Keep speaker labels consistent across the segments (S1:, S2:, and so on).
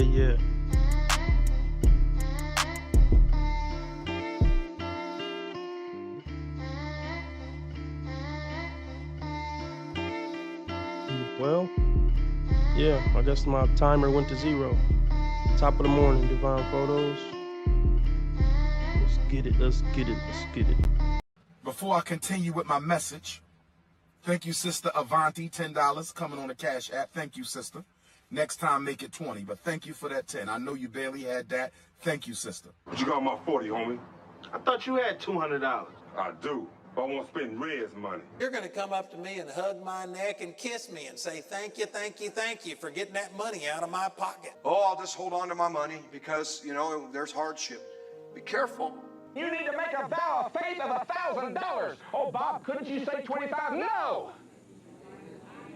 S1: yeah. Well, yeah, I guess my timer went to 0. Top of the morning, Divine Photos. Let's get it, let's get it, let's get it.
S2: Before I continue with my message, thank you, Sister Avanti, $10 coming on the Cash App. Thank you, sister. Next time, make it 20, but thank you for that 10. I know you barely had that. Thank you, sister.
S3: But you got my 40, homie.
S4: I thought you had $200.
S3: I do, but I won't spend Red's money.
S5: You're going to come up to me and hug my neck and kiss me and say, thank you, thank you, thank you for getting that money out of my pocket.
S6: Oh, I'll just hold on to my money because, you know, there's hardship. Be careful.
S7: You need to make a vow of faith of $1,000. Oh, Bob, couldn't you say 25? No!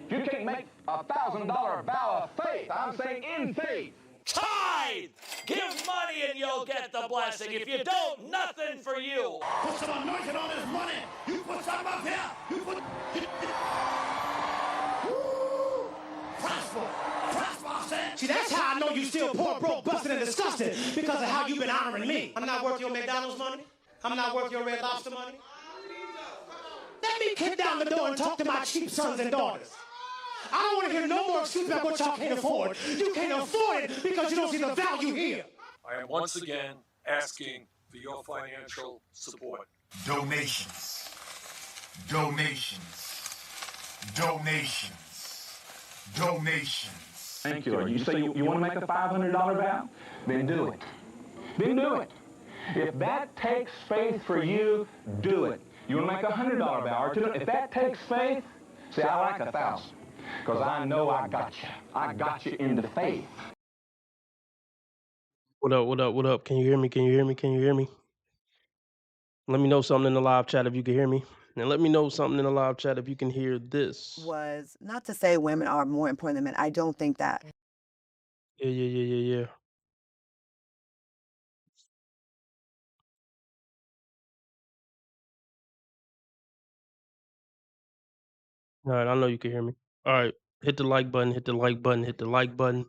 S7: You can't make a $1,000 vow of faith. I'm saying in faith.
S8: Tithe! Give money and you'll get the blessing. If you don't, nothing for you.
S9: Put some anointing on this money. You put something up here. You put... Woo! Prosper. Prosper, I said. See, that's how I know you still poor, broke, busted, and disgusted, because of how you've been honoring me. I'm not worth your McDonald's money. I'm not worth your Red Lobster money. Let me kick down the door and talk to my cheap sons and daughters. I don't want to hear no more excuses about what y'all can't afford. You can't afford it because you don't see the value here.
S10: I am once again asking for your financial support.
S2: Donations. Donations. Donations. Donations.
S7: Thank you. You say you want to make a $500 vow? Then do it. Then do it. If that takes faith for you, do it. You want to make a $100 vow or $200? If that takes faith, say, I like 1,000. Because I know I got you. I got you into faith.
S1: What up, what up, what up? Can you hear me? Can you hear me? Can you hear me? Let me know something in the live chat if you can hear me. And let me know something in the live chat if you can hear this.
S11: Was not to say women are more important than men. I don't think that.
S1: Yeah. All right, I know you can hear me. All right, hit the like button, hit the like button, hit the like button.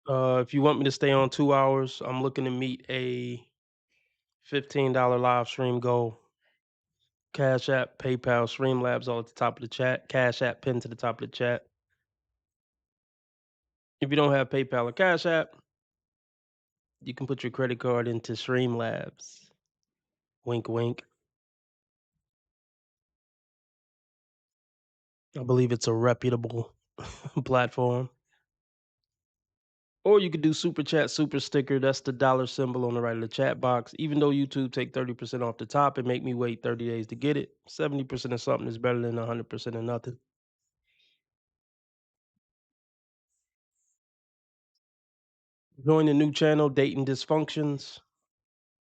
S1: If you want me to stay on 2 hours, I'm looking to meet a $15 live stream goal. Cash App, PayPal, Streamlabs all at the top of the chat. Cash App pinned to the top of the chat. If you don't have PayPal or Cash App, you can put your credit card into Streamlabs. Wink, wink. I believe it's a reputable platform. Or you could do Super Chat, Super Sticker. That's the dollar symbol on the right of the chat box. Even though YouTube take 30% off the top and make me wait 30 days to get it, 70% of something is better than 100% of nothing. Join the new channel, Dating Dysfunctions.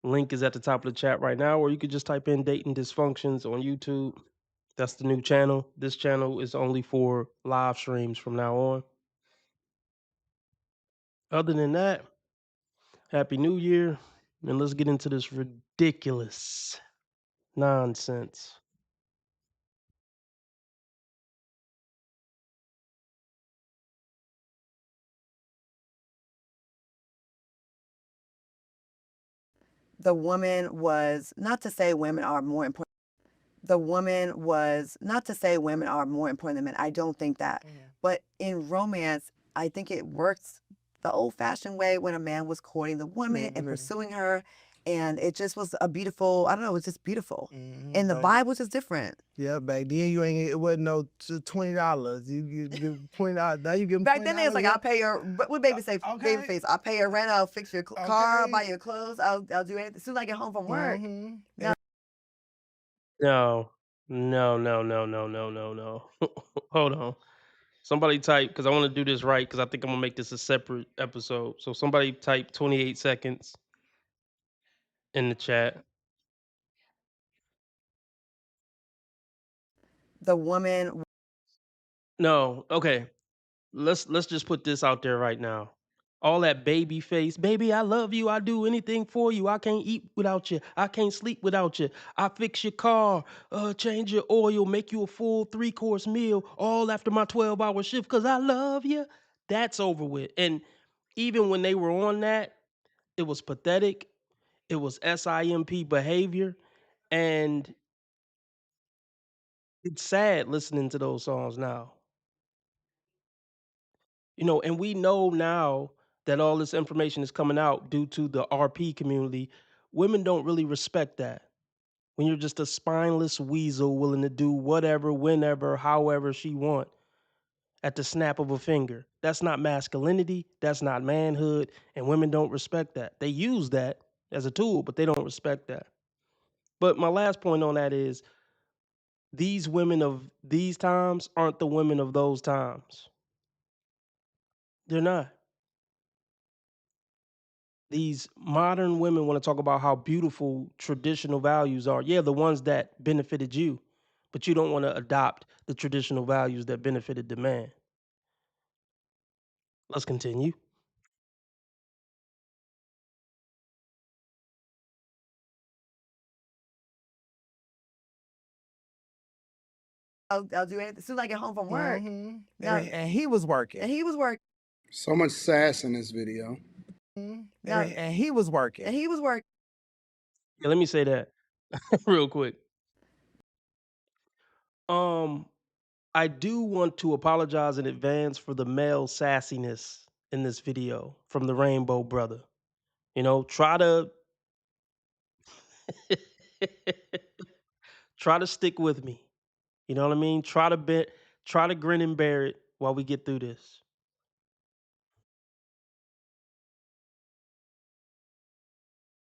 S1: Link is at the top of the chat right now, or you could just type in Dating Dysfunctions on YouTube. That's the new channel. This channel is only for live streams from now on. Other than that, Happy New Year, and let's get into this ridiculous nonsense.
S11: The woman was not to say women are more important. The woman was not to say women are more important than men. I don't think that. But in romance, I think it works the old-fashioned way when a man was courting the woman and pursuing her. And it just was a beautiful, I don't know, it was just beautiful. And the vibe was just different.
S12: Yeah, back then it wasn't no $20. You give $20. Now you give them
S11: Back then it was like,
S12: $20.
S11: I'll pay your, what baby say,
S12: Okay.
S11: babyface, I'll pay your rent, I'll fix your car,
S12: Okay.
S11: buy your clothes, I'll do anything. As soon as I get home from work.
S1: No. Hold on. Somebody type, because I want to do this right, because I think I'm going to make this a separate episode. So somebody type 28 seconds in the chat.
S11: The woman.
S1: No, okay. Let's just put this out there right now. All that baby face, baby, I love you. I do anything for you. I can't eat without you. I can't sleep without you. I fix your car, change your oil, make you a full 3-course meal, all after my 12-hour shift because I love you. That's over with. And even when they were on that, it was pathetic. It was SIMP behavior. And it's sad listening to those songs now. And we know now that all this information is coming out due to the RP community. Women don't really respect that. When you're just a spineless weasel willing to do whatever, whenever, however she want at the snap of a finger. That's not masculinity. That's not manhood. And women don't respect that. They use that as a tool, but they don't respect that. But my last point on that is these women of these times aren't the women of those times. They're not. These modern women want to talk about how beautiful traditional values are. Yeah, the ones that benefited you, but you don't want to adopt the traditional values that benefited the man. Let's continue.
S11: I'll do it as soon as I get home from work. Now,
S12: And he was working.
S11: and he was working.
S2: So much sass in this video.
S11: Now,
S12: And he was working.
S11: and he was working.
S1: Yeah, let me say that real quick. I do want to apologize in advance for the male sassiness in this video from the Rainbow Brother. Try to try to stick with me. You know what I mean? Try to grin and bear it while we get through this.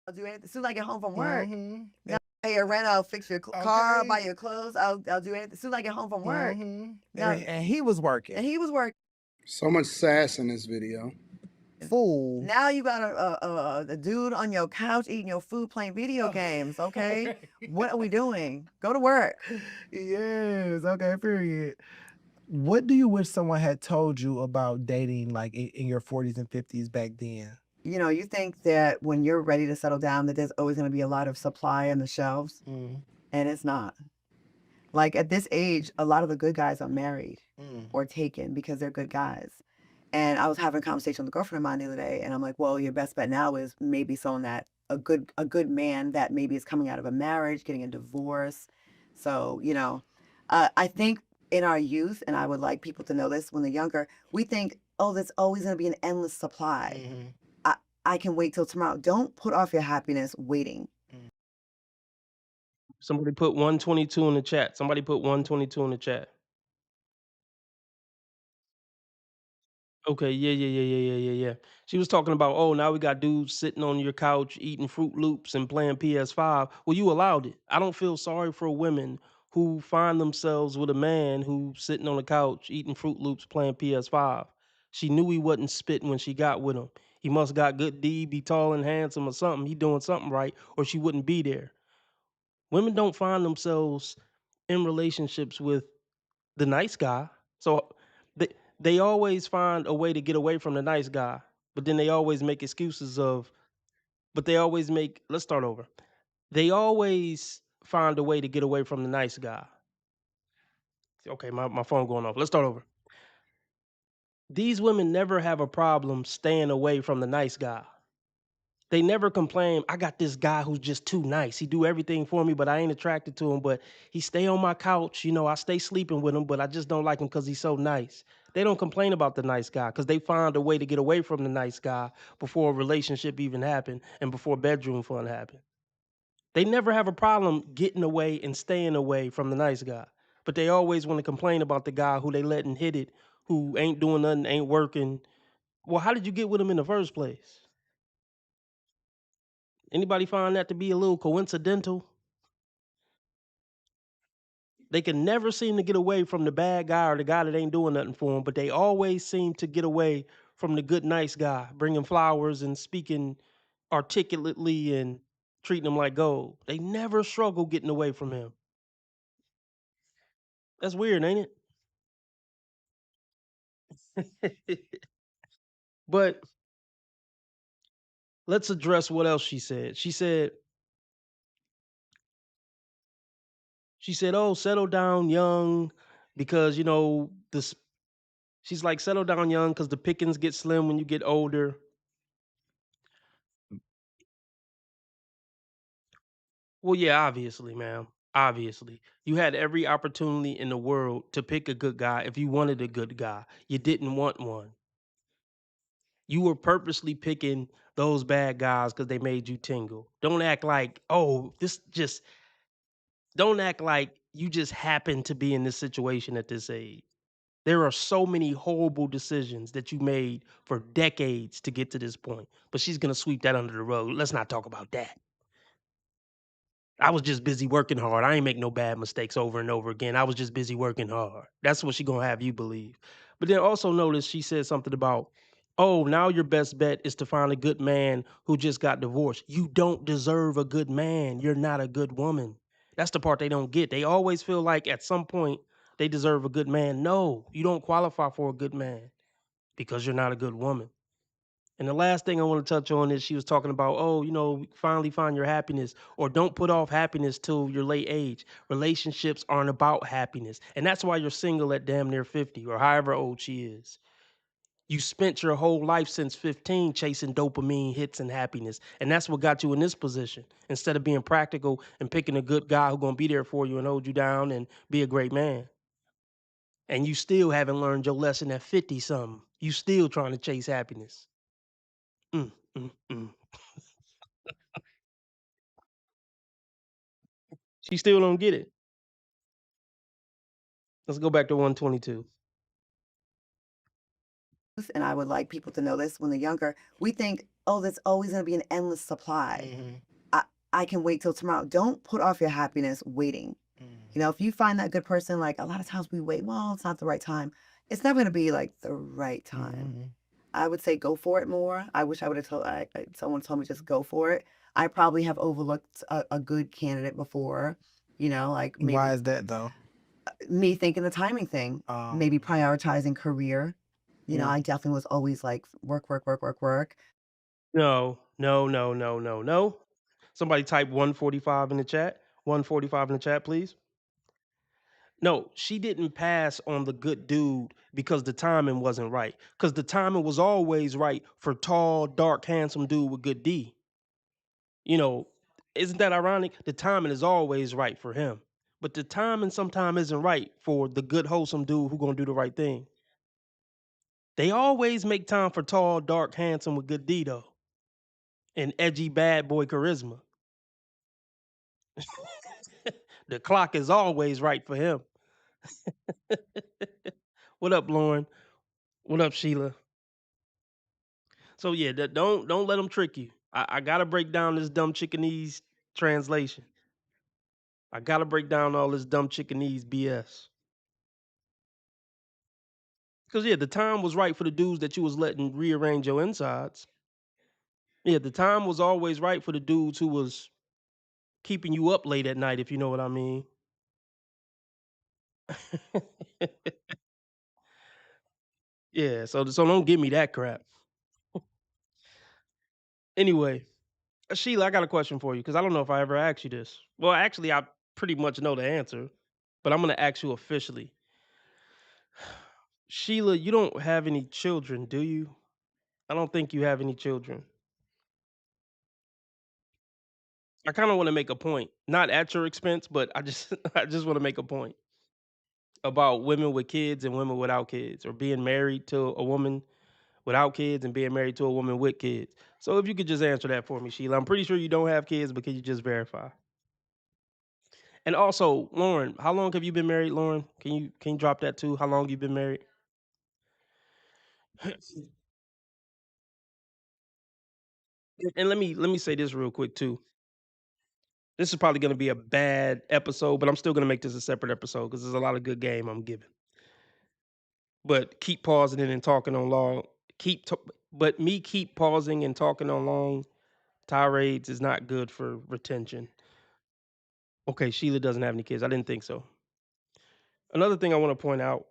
S11: I'll do it as soon as I get home from work. Now, pay your rent. I'll fix your car, buy your clothes. I'll do it as soon as I get home from work. Now,
S12: And he was working.
S11: and he was working.
S2: So much sass in this video.
S12: Fool.
S11: Now you got a dude on your couch eating your food, playing video games. Okay, what are we doing? Go to work.
S12: Yes. Okay. Period. What do you wish someone had told you about dating, like in your 40s and 50s back then?
S11: You think that when you're ready to settle down, that there's always going to be a lot of supply on the shelves, and it's not. Like at this age, a lot of the good guys are married or taken because they're good guys. And I was having a conversation with a girlfriend of mine the other day, and I'm like, well, your best bet now is maybe someone that a good man that maybe is coming out of a marriage, getting a divorce. So, I think in our youth, and I would like people to know this when they're younger, we think, oh, there's always going to be an endless supply. I can wait till tomorrow. Don't put off your happiness waiting.
S1: Somebody put 122 in the chat. Somebody put 122 in the chat. Okay, yeah. She was talking about, oh, now we got dudes sitting on your couch eating Fruit Loops and playing PS5. Well, you allowed it. I don't feel sorry for women who find themselves with a man who's sitting on the couch eating Fruit Loops playing PS5. She knew he wasn't spitting when she got with him. He must got good D, be tall and handsome or something. He doing something right, or she wouldn't be there. Women don't find themselves in relationships with the nice guy. So they they always find a way to get away from the nice guy, but then they always make excuses of but they always make let's start over. They always find a way to get away from the nice guy. Okay, my phone going off. Let's start over. These women never have a problem staying away from the nice guy. They never complain, I got this guy who's just too nice. He do everything for me, but I ain't attracted to him. But he stay on my couch. I stay sleeping with him, but I just don't like him because he's so nice. They don't complain about the nice guy because they find a way to get away from the nice guy before a relationship even happened and before bedroom fun happened. They never have a problem getting away and staying away from the nice guy. But they always want to complain about the guy who they letting hit it, who ain't doing nothing, ain't working. Well, how did you get with him in the first place? Anybody find that to be a little coincidental? They can never seem to get away from the bad guy or the guy that ain't doing nothing for them, but they always seem to get away from the good, nice guy, bringing flowers and speaking articulately and treating them like gold. They never struggle getting away from him. That's weird, ain't it? But let's address what else she said. She said, "Oh, settle down young because, this." She's like, "Settle down young because the pickings get slim when you get older." Well, yeah, obviously, ma'am. Obviously. You had every opportunity in the world to pick a good guy if you wanted a good guy. You didn't want one. You were purposely picking those bad guys because they made you tingle. Don't act like you just happen to be in this situation at this age. There are so many horrible decisions that you made for decades to get to this point. But she's gonna sweep that under the rug. Let's not talk about that. I was just busy working hard. I ain't make no bad mistakes over and over again. I was just busy working hard. That's what she gonna have you believe. But then also notice she said something about, oh, now your best bet is to find a good man who just got divorced. You don't deserve a good man. You're not a good woman. That's the part they don't get. They always feel like at some point they deserve a good man. No, you don't qualify for a good man because you're not a good woman. And the last thing I want to touch on is she was talking about, oh, finally find your happiness or don't put off happiness till your late age. Relationships aren't about happiness. And that's why you're single at damn near 50 or however old she is. You spent your whole life since 15 chasing dopamine hits and happiness. And that's what got you in this position. Instead of being practical and picking a good guy who's going to be there for you and hold you down and be a great man. And you still haven't learned your lesson at 50 something. You still trying to chase happiness. Mm, mm, mm. She still don't get it. Let's go back to 122.
S11: And I would like people to know this when they're younger, we think, oh, there's always going to be an endless supply. I can wait till tomorrow. Don't put off your happiness waiting. If you find that good person, like a lot of times we wait, well, it's not the right time. It's never going to be like the right time. I would say go for it more. I wish I would have told someone told me just go for it. I probably have overlooked a good candidate before, like maybe
S12: Why is that though?
S11: me thinking the timing thing, maybe prioritizing career.
S12: Yeah.
S11: I definitely was always like work, work, work, work, work.
S1: No, no, no, no, no, no. Somebody type 145 in the chat. 145 in the chat, please. No, she didn't pass on the good dude because the timing wasn't right. Because the timing was always right for tall, dark, handsome dude with good D. You know, isn't that ironic? The timing is always right for him. But the timing sometimes isn't right for the good, wholesome dude who gonna do the right thing. They always make time for tall, dark, handsome with good D though. And edgy bad boy charisma. The clock is always right for him. What up, Lauren? What up, Sheila? So yeah, don't let them trick you. I gotta break down this dumb chickenese translation. I gotta break down all this dumb chickenese BS. Cause yeah, the time was right for the dudes that you was letting rearrange your insides. Yeah, the time was always right for the dudes who was keeping you up late at night, if you know what I mean. Yeah, so don't give me that crap. Anyway, Sheila, I got a question for you because I don't know if I ever asked you this. Well, actually, I pretty much know the answer, but I'm gonna ask you officially. Sheila, you don't have any children, do you? I don't think you have any children. I kind of want to make a point, not at your expense, but I just I just want to make a point about women with kids and women without kids, or being married to a woman without kids and being married to a woman with kids. So if you could just answer that for me, Sheila. I'm pretty sure you don't have kids, but can you just verify? And also, Lauren, how long have you been married, Lauren? Can you drop that too? How long you been married? And let me say this real quick too. This is probably going to be a bad episode, but I'm still going to make this a separate episode because there's a lot of good game I'm giving. But keep pausing it and talking on long. But me keep pausing and talking on long tirades is not good for retention. Okay, Sheila doesn't have any kids. I didn't think so. Another thing I want to point out,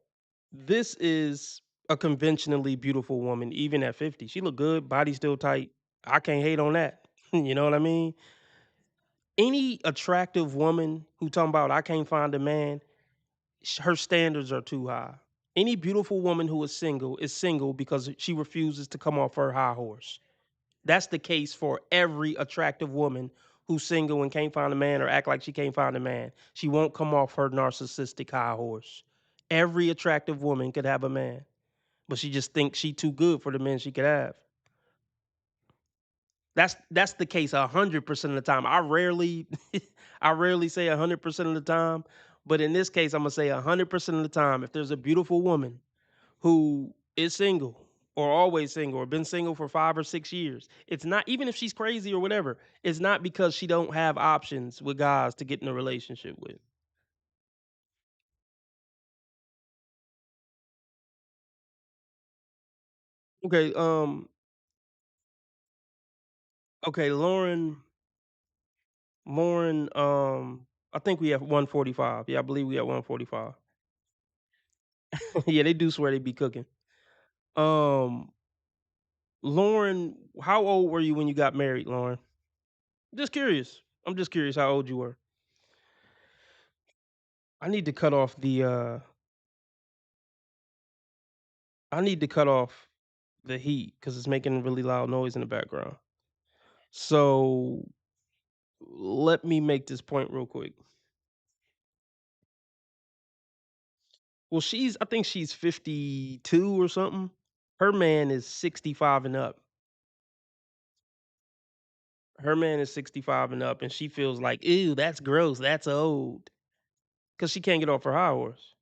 S1: this is a conventionally beautiful woman, even at 50. She look good, body still tight. I can't hate on that. You know what I mean? Any attractive woman who talking about I can't find a man, her standards are too high. Any beautiful woman who is single because she refuses to come off her high horse. That's the case for every attractive woman who's single and can't find a man or act like she can't find a man. She won't come off her narcissistic high horse. Every attractive woman could have a man, but she just thinks she too good for the men she could have. That's the case 100% of the time. I rarely I rarely say 100% of the time, but in this case, I'm gonna say 100% of the time. If there's a beautiful woman who is single or always single or been single for 5 or 6 years, it's not even if she's crazy or whatever. It's not because she don't have options with guys to get in a relationship with. Okay, okay, Lauren, I think we have 145. Yeah, I believe we have 145. Yeah, they do swear they be cooking. Um, Lauren, how old were you when you got married, Lauren? Just curious. I'm just curious how old you were. I need to cut off the I need to cut off the heat because it's making really loud noise in the background. So let me make this point real quick. Well, I think she's 52 or something. Her man is 65 and up. Her man is 65 and up, and she feels like, ew, that's gross. That's old. Because she can't get off her high horse.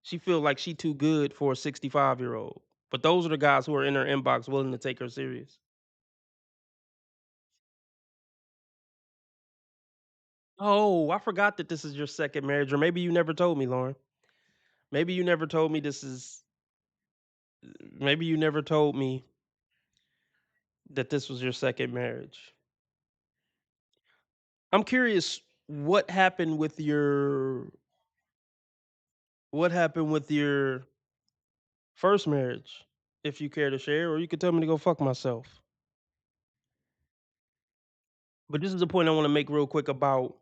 S1: She feels like she too good for a 65-year-old. But those are the guys who are in her inbox willing to take her serious. Oh, I forgot that this is your second marriage, or maybe you never told me, Lauren. Maybe you never told me this is maybe you never told me that this was your second marriage. I'm curious what happened with your first marriage, if you care to share, or you could tell me to go fuck myself. But this is the point I want to make real quick about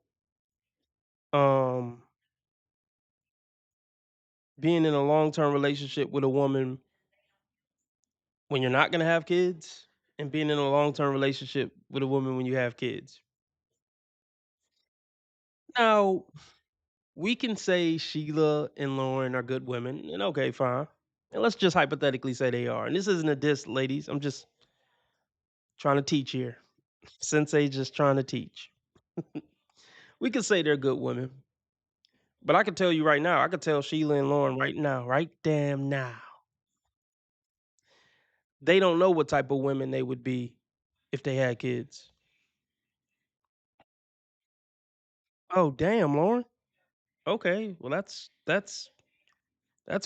S1: um being in a long-term relationship with a woman when you're not gonna have kids, and being in a long-term relationship with a woman when you have kids. Now, we can say Sheila and Lauren are good women, and okay, fine. And let's just hypothetically say they are. And this isn't a diss, ladies. I'm just trying to teach here. Sensei just trying to teach. We could say they're good women. But I can tell you right now, I could tell Sheila and Lauren right now, right damn now. They don't know what type of women they would be if they had kids. Oh, damn, Lauren. Okay, well that's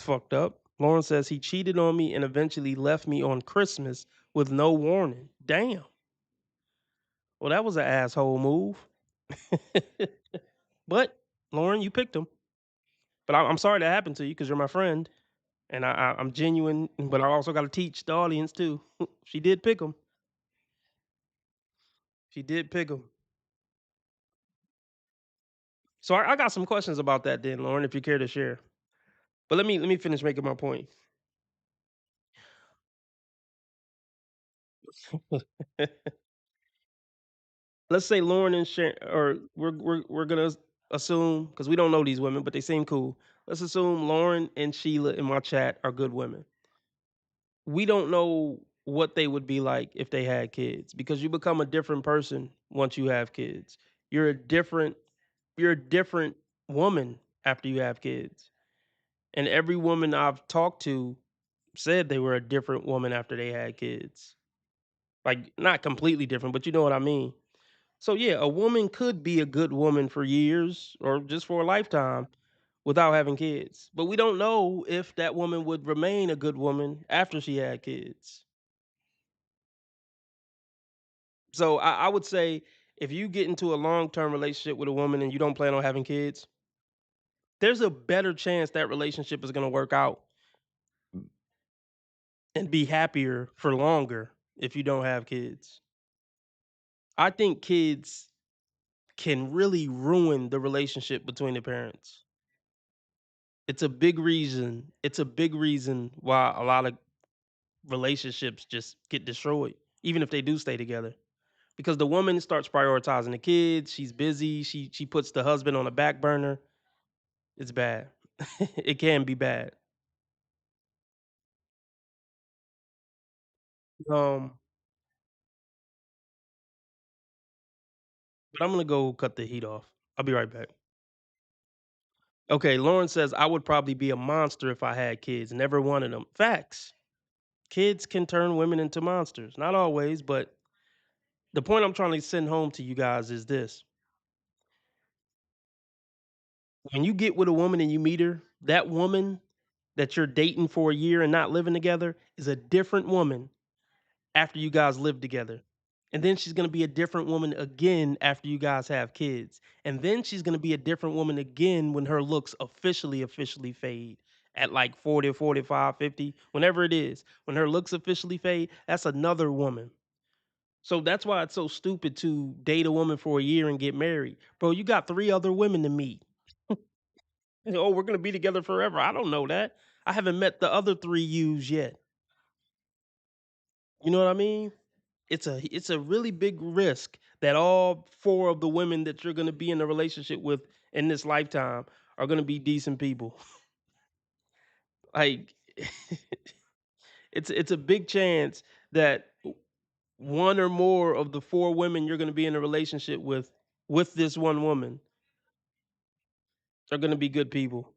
S1: fucked up. Lauren says he cheated on me and eventually left me on Christmas with no warning. Damn. Well, that was an asshole move. But Lauren, you picked him. But I'm sorry that happened to you because you're my friend, and I'm genuine. But I also got to teach the audience too. She did pick him. She did pick him. So I got some questions about that, then, Lauren, if you care to share. But let me finish making my point. Let's say Lauren and Sharon, or we're gonna assume because we don't know these women, but they seem cool. Let's assume Lauren and Sheila in my chat are good women. We don't know what they would be like if they had kids because you become a different person once you have kids. You're a different you're a different woman after you have kids. And every woman I've talked to said they were a different woman after they had kids. Like not completely different, but you know what I mean. So yeah, a woman could be a good woman for years or just for a lifetime without having kids. But we don't know if that woman would remain a good woman after she had kids. So I would say if you get into a long-term relationship with a woman and you don't plan on having kids, there's a better chance that relationship is going to work out and be happier for longer if you don't have kids. I think kids can really ruin the relationship between the parents. It's a big reason why a lot of relationships just get destroyed, even if they do stay together. Because the woman starts prioritizing the kids, she's busy, she puts the husband on the back burner. It's bad. It can be bad. Um, but I'm gonna go cut the heat off. I'll be right back. Okay, Lauren says I would probably be a monster if I had kids. Never wanted them. Facts. Kids can turn women into monsters. Not always, but the point I'm trying to send home to you guys is this. When you get with a woman and you meet her, that woman that you're dating for a year and not living together is a different woman after you guys live together. And then she's going to be a different woman again after you guys have kids. And then she's going to be a different woman again when her looks officially fade at like 40, 45, 50, whenever it is. When her looks officially fade, that's another woman. So that's why it's so stupid to date a woman for a year and get married. Bro, you got 3 other women to meet. Oh, we're going to be together forever. I don't know that. I haven't met the other 3 yous yet. You know what I mean? It's a really big risk that all 4 of the women that you're gonna be in a relationship with in this lifetime are gonna be decent people. Like, it's a big chance that 1 or more of the 4 women you're gonna be in a relationship with this one woman, are gonna be good people.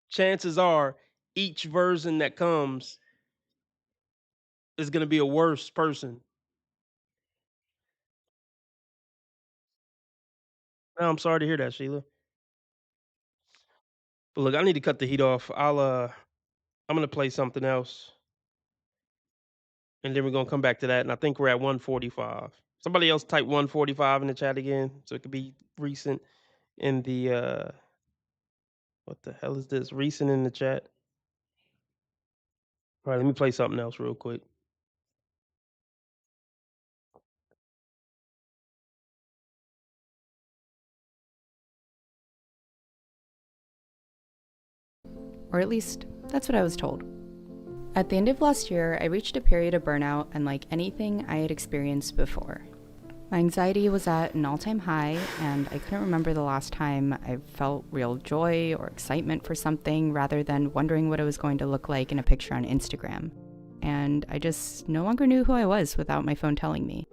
S1: Chances are, each version that comes is gonna be a worse person. Oh, I'm sorry to hear that, Sheila. But look, I need to cut the heat off. I'm gonna play something else. And then we're gonna come back to that, and I think we're at 145. Somebody else type 145 in the chat again, so it could be recent in the what the hell is this? Recent in the chat. All right, let me play something else real quick.
S13: Or at least, that's what I was told. At the end of last year, I reached a period of burnout unlike anything I had experienced before. My anxiety was at an all-time high, and I couldn't remember the last time I felt real joy or excitement for something rather than wondering what it was going to look like in a picture on Instagram. And I just no longer knew who I was without my phone telling me.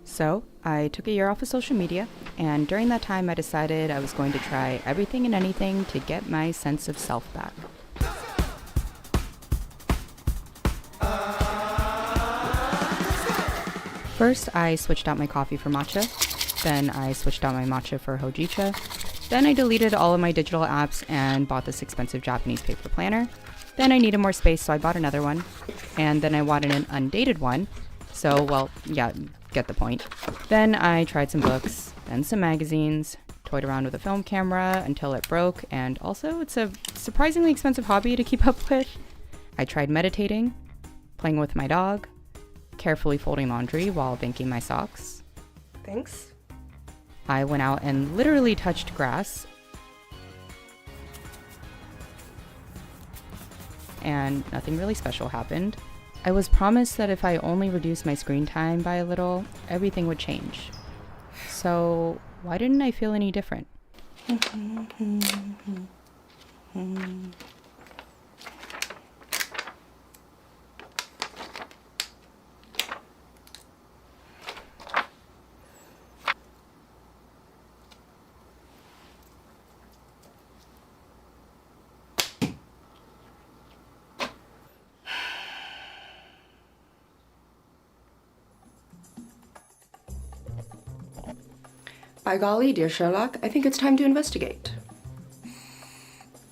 S13: So, I took a year off of social media, and during that time I decided I was going to try everything and anything to get my sense of self back. First, I switched out my coffee for matcha. Then I switched out my matcha for hojicha. Then I deleted all of my digital apps and bought this expensive Japanese paper planner. Then I needed more space, so I bought another one. And then I wanted an undated one. So, well, yeah, get the point. Then I tried some books, then some magazines, toyed around with a film camera until it broke, and also it's a surprisingly expensive hobby to keep up with. I tried meditating, playing with my dog, carefully folding laundry while banking my socks.
S14: Thanks.
S13: I went out and literally touched grass. And nothing really special happened. I was promised that if I only reduced my screen time by a little, everything would change. So why didn't I feel any different?
S14: By golly, dear Sherlock, I think it's time to investigate.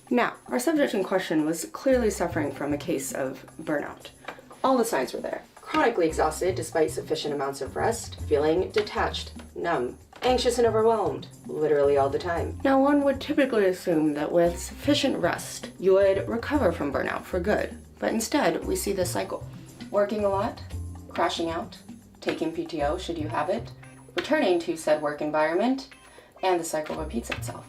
S14: Now, our subject in question was clearly suffering from a case of burnout. All the signs were there. Chronically exhausted despite sufficient amounts of rest, feeling detached, numb, anxious and overwhelmed, literally all the time. Now, one would typically assume that with sufficient rest, you would recover from burnout for good. But instead, we see this cycle. Working a lot, crashing out, taking PTO should you have it, returning to said work environment, and the cycle repeats itself.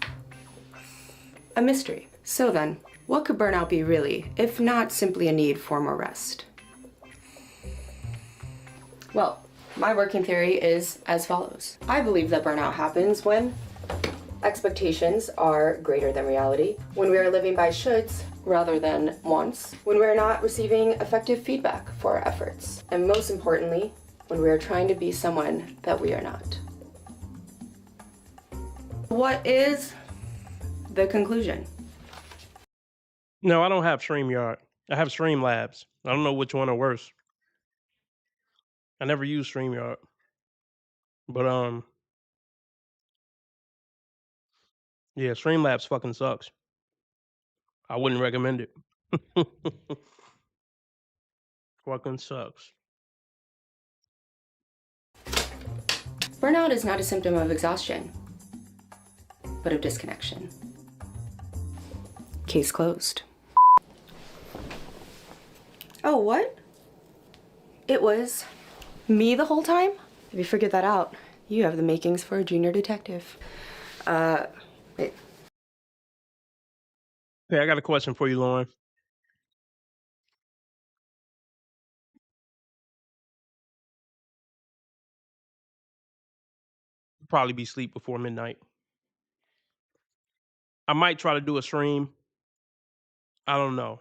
S14: A mystery. So then, what could burnout be really, if not simply a need for more rest? Well, my working theory is as follows. I believe that burnout happens when expectations are greater than reality, when we are living by shoulds rather than wants, when we are not receiving effective feedback for our efforts, and most importantly, when we are trying to be someone that we are not. What is the conclusion?
S1: No, I don't have StreamYard. I have Streamlabs. I don't know which one are worse. I never use StreamYard. But yeah, Streamlabs fucking sucks. I wouldn't recommend it. Fucking sucks.
S14: Burnout is not a symptom of exhaustion, but of disconnection. Case closed. Oh, what? It was me the whole time? If you figured that out, you have the makings for a junior detective. Wait.
S1: Hey, I got a question for you, Lauren. Probably be asleep before midnight. I might try to do a stream. I don't know.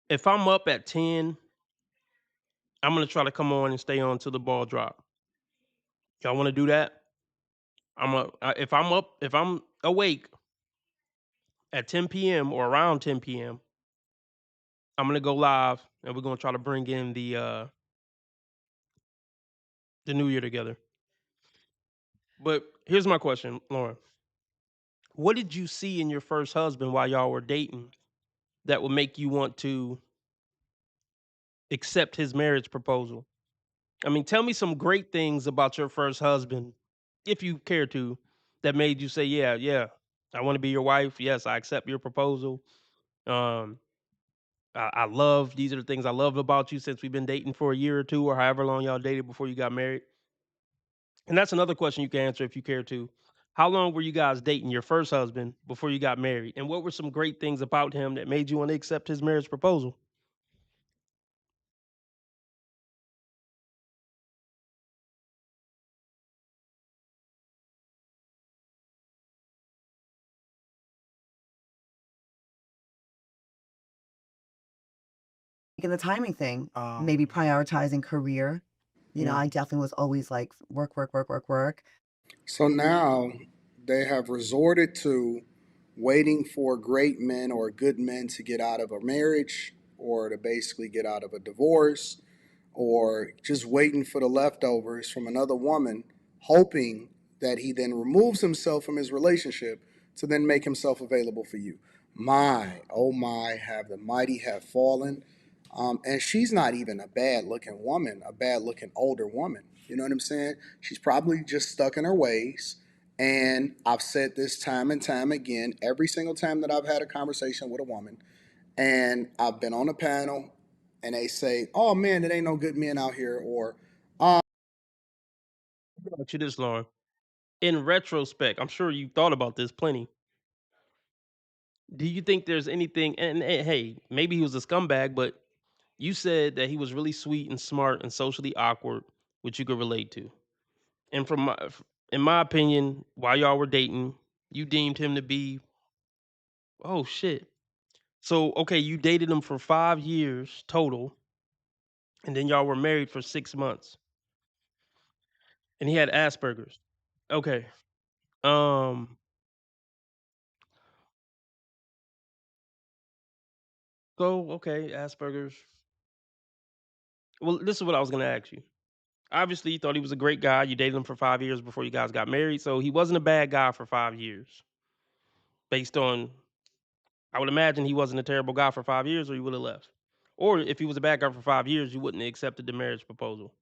S1: If I'm up at 10, I'm gonna try to come on and stay on till the ball drop. Y'all want to do that? If I'm awake at 10 p.m. or around 10 p.m., I'm gonna go live and we're gonna try to bring in the new year together. But here's my question, Lauren. What did you see in your first husband while y'all were dating that would make you want to accept his marriage proposal? I mean, tell me some great things about your first husband, if you care to, that made you say, "Yeah, yeah, I want to be your wife. Yes, I accept your proposal." Um, I love these are the things I love about you since we've been dating for a year or two, or however long y'all dated before you got married. And that's another question you can answer if you care to. How long were you guys dating your first husband before you got married? And what were some great things about him that made you want to accept his marriage proposal?
S11: In the timing thing, maybe prioritizing career. You know, I definitely was always like work, work, work, work, work.
S2: So now they have resorted to waiting for great men or good men to get out of a marriage or to basically get out of a divorce or just waiting for the leftovers from another woman, hoping that he then removes himself from his relationship to then make himself available for you. My, oh my, have the mighty have fallen. And she's not even a bad looking woman, a bad looking older woman. You know what I'm saying? She's probably just stuck in her ways. And I've said this time and time again, every single time that I've had a conversation with a woman, and I've been on a panel and they say, "Oh man, there ain't no good men out here," or
S1: Ask you this, Lauren. In retrospect, I'm sure you thought about this plenty. Do you think there's anything? And hey, maybe he was a scumbag, but you said that he was really sweet and smart and socially awkward, which you could relate to. And in my opinion, while y'all were dating, you deemed him to be, oh shit. So okay, you dated him for 5 years total, and then y'all were married for 6 months, and he had Asperger's. Okay. Um. So okay, Asperger's. Well, this is what I was gonna ask you. Obviously, you thought he was a great guy. You dated him for 5 years before you guys got married, so he wasn't a bad guy for 5 years. Based on, I would imagine he wasn't a terrible guy for 5 years, or you would have left. Or if he was a bad guy for 5 years, you wouldn't have accepted the marriage proposal.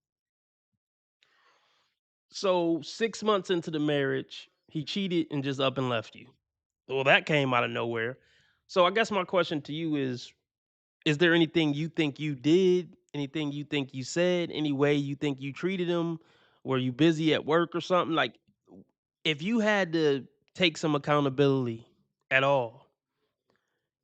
S1: So 6 months into the marriage, he cheated and just up and left you. Well, that came out of nowhere. So I guess my question to you is there anything you think you did Anything you think you said, any way you think you treated him, were you busy at work or something? Like, if you had to take some accountability at all,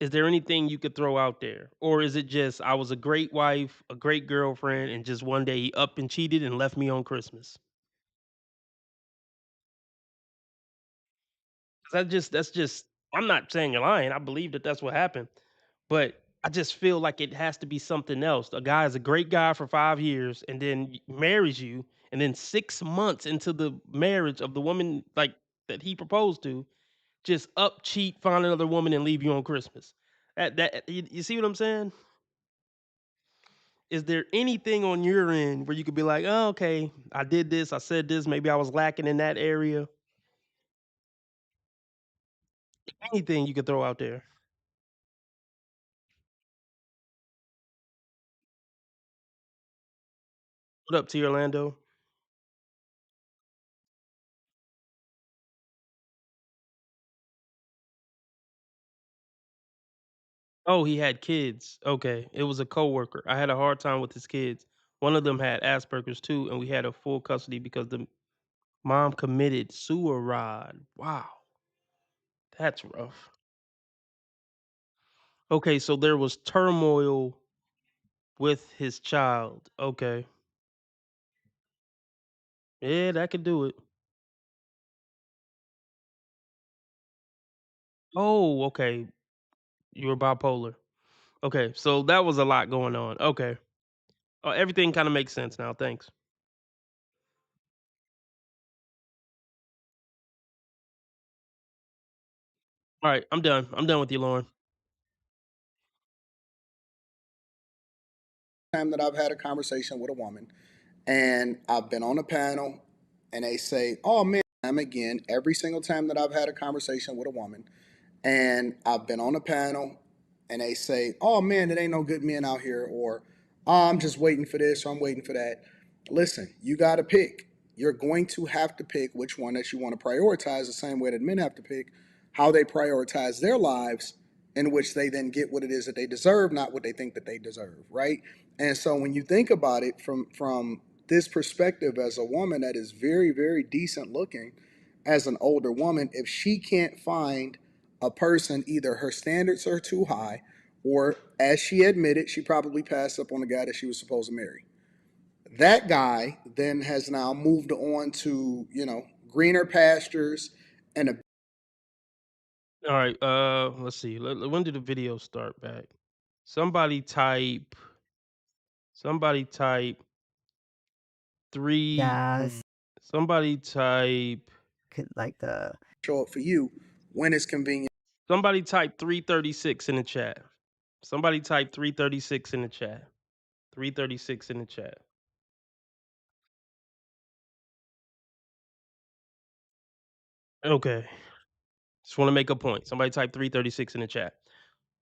S1: is there anything you could throw out there? Or is it just, I was a great wife, a great girlfriend, and just one day he up and cheated and left me on Christmas? That's just I'm not saying you're lying. I believe that that's what happened. But I just feel like it has to be something else. A guy is a great guy for 5 years and then marries you, and then 6 months into the marriage of the woman, like, that he proposed to, just up, cheat, find another woman, and leave you on Christmas. You see what I'm saying? Is there anything on your end where you could be like, "Oh, okay, I did this, I said this, maybe I was lacking in that area." Anything you could throw out there. What up, T Orlando? Oh, he had kids. Okay. It was a coworker. I had a hard time with his kids. One of them had Asperger's too, and we had a full custody because the mom committed suicide. Wow, that's rough. Okay, so there was turmoil with his child. Okay. Yeah, that could do it. Oh, okay. You were bipolar. Okay, so that was a lot going on. Okay. Everything kind of makes sense now. Thanks. All right, I'm done. I'm done with you, Lauren.
S15: Time that I've had a conversation with a woman and I've been on a panel and they say, "Oh man, I'm again," every single time that I've had a conversation with a woman and I've been on a panel and they say, "Oh man, it ain't no good men out here," or "Oh, I'm just waiting for this or I'm waiting for that." Listen, you got to pick. You're going to have to pick which one that you want to prioritize the same way that men have to pick how they prioritize their lives in which they then get what it is that they deserve, not what they think that they deserve, right? And so when you think about it from this perspective as a woman that is very very decent looking as an older woman, if she can't find a person, either her standards are too high or, as she admitted, she probably passed up on the guy that she was supposed to marry. That guy then has now moved on to, greener pastures and a
S1: All right. Let's see. When did the video start back? Somebody type. Somebody type three.
S11: Yes.
S1: Somebody type.
S11: Could like the
S15: show up for you when it's convenient.
S1: Somebody type 336 in the chat. Somebody type 336 in the chat. 336 in the chat. Okay. Just want to make a point. Somebody type 336 in the chat.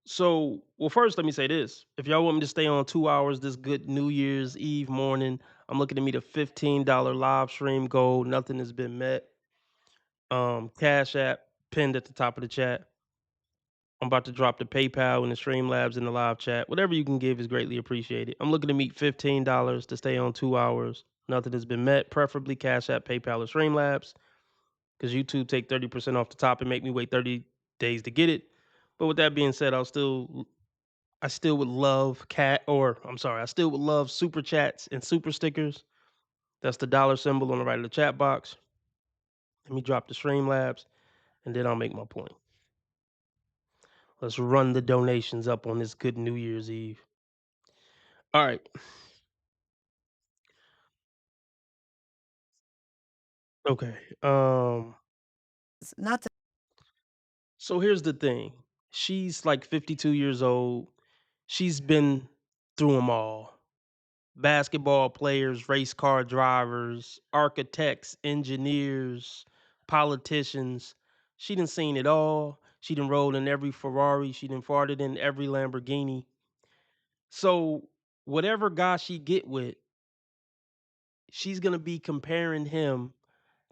S1: So, well, first, let me say this. If y'all want me to stay on 2 hours this good New Year's Eve morning, I'm looking to meet a $15 live stream goal. Nothing has been met. Cash App pinned at the top of the chat. I'm about to drop the PayPal and the Streamlabs in the live chat. Whatever you can give is greatly appreciated. I'm looking to meet $15 to stay on 2 hours. Nothing has been met. Preferably Cash App, PayPal, or Streamlabs, because YouTube take 30% off the top and make me wait 30 days to get it. But with that being said, I still would love I still would love super chats and super stickers. That's the dollar symbol on the right of the chat box. Let me drop the Streamlabs, and then I'll make my point. Let's run the donations up on this good New Year's Eve. All right. Okay.
S11: not to
S1: So here's the thing. She's like 52 years old. She's been through them all. Basketball players, race car drivers, architects, engineers, politicians. She done seen it all. She done rolled in every Ferrari. She done farted in every Lamborghini. So whatever guy she get with, she's gonna be comparing him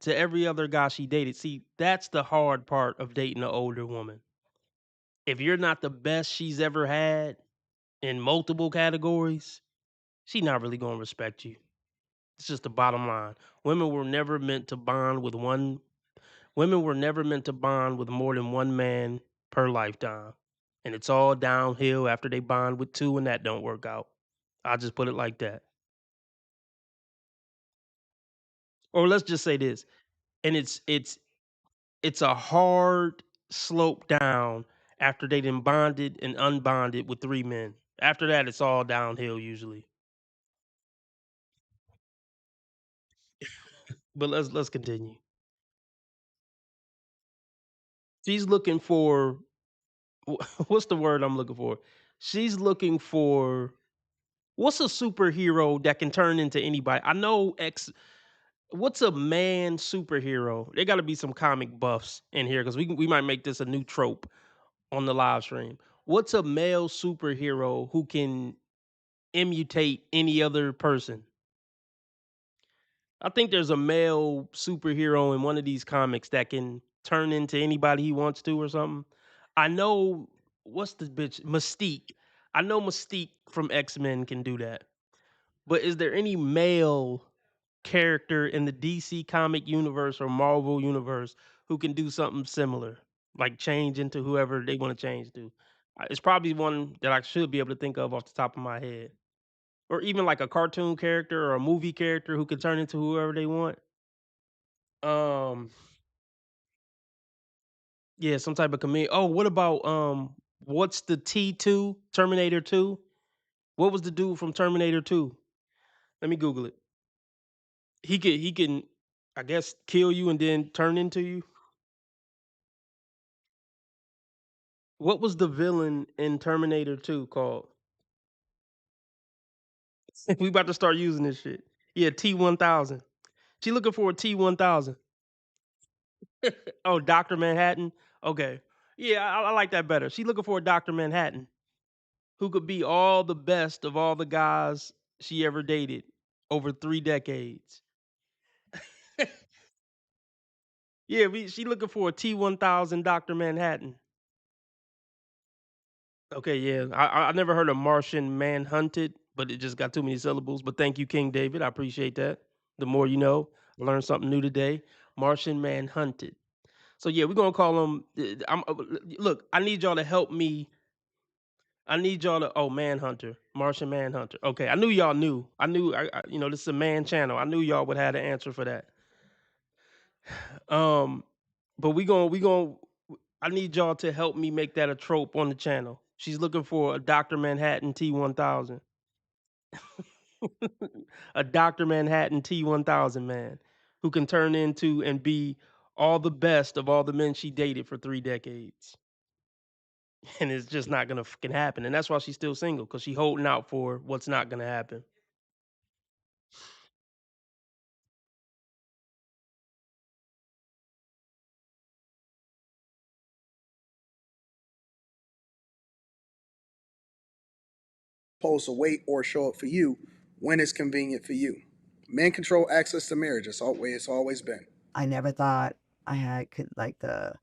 S1: to every other guy she dated. See, that's the hard part of dating an older woman. If you're not the best she's ever had in multiple categories, she not really gonna respect you. It's just the bottom line. Women were never meant to bond with one Women were never meant to bond with more than one man per lifetime. And it's all downhill after they bond with two and that don't work out. I'll just put it like that. Or let's just say this, and it's a hard slope down after they done bonded and unbonded with three men. After that, it's all downhill usually. But let's continue. She's looking for what's the word I'm looking for? She's looking for what's a superhero that can turn into anybody? I know X. What's a man superhero? There got to be some comic buffs in here because we might make this a new trope on the live stream. What's a male superhero who can imitate any other person? I think there's a male superhero in one of these comics that can turn into anybody he wants to or something. I know what's the bitch Mystique. I know Mystique from X-Men can do that. But is there any male character in the DC comic universe or Marvel universe who can do something similar? Like change into whoever they want to change to. It's probably one that I should be able to think of off the top of my head. Or even like a cartoon character or a movie character who can turn into whoever they want. Um, yeah, some type of comedian. Oh, what about what's the T2 Terminator 2? What was the dude from Terminator 2? Let me Google it. He can I guess kill you and then turn into you. What was the villain in Terminator 2 called? We about to start using this shit. Yeah, T1000. She looking for a T1000. Oh, Dr. Manhattan. Okay. Yeah, I like that better. She looking for a Dr. Manhattan who could be all the best of all the guys she ever dated over 3 decades. Yeah, she looking for a T1000 Dr. Manhattan. Okay, yeah. I never heard of Martian Manhunted, but it just got too many syllables. But thank you, King David. I appreciate that. The more you know, I learned something new today. Martian Manhunted. So yeah, we're gonna call him. Look, I need y'all to help me. I need y'all to. Oh, Manhunter, Martian Manhunter. Okay, I knew y'all knew. I knew. This is a man channel. I knew y'all would have the answer for that. Um, but we gonna. I need y'all to help me make that a trope on the channel. She's looking for a Dr. Manhattan T1000. A Dr. Manhattan T1000 man who can turn into and be all the best of all the men she dated for 3 decades. And it's just not gonna fucking happen. And that's why she's still single, because she holding out for what's not gonna happen.
S15: Supposed to wait or show up for you when it's convenient for you. Men control access to marriage. It's always been.
S11: I never thought I had the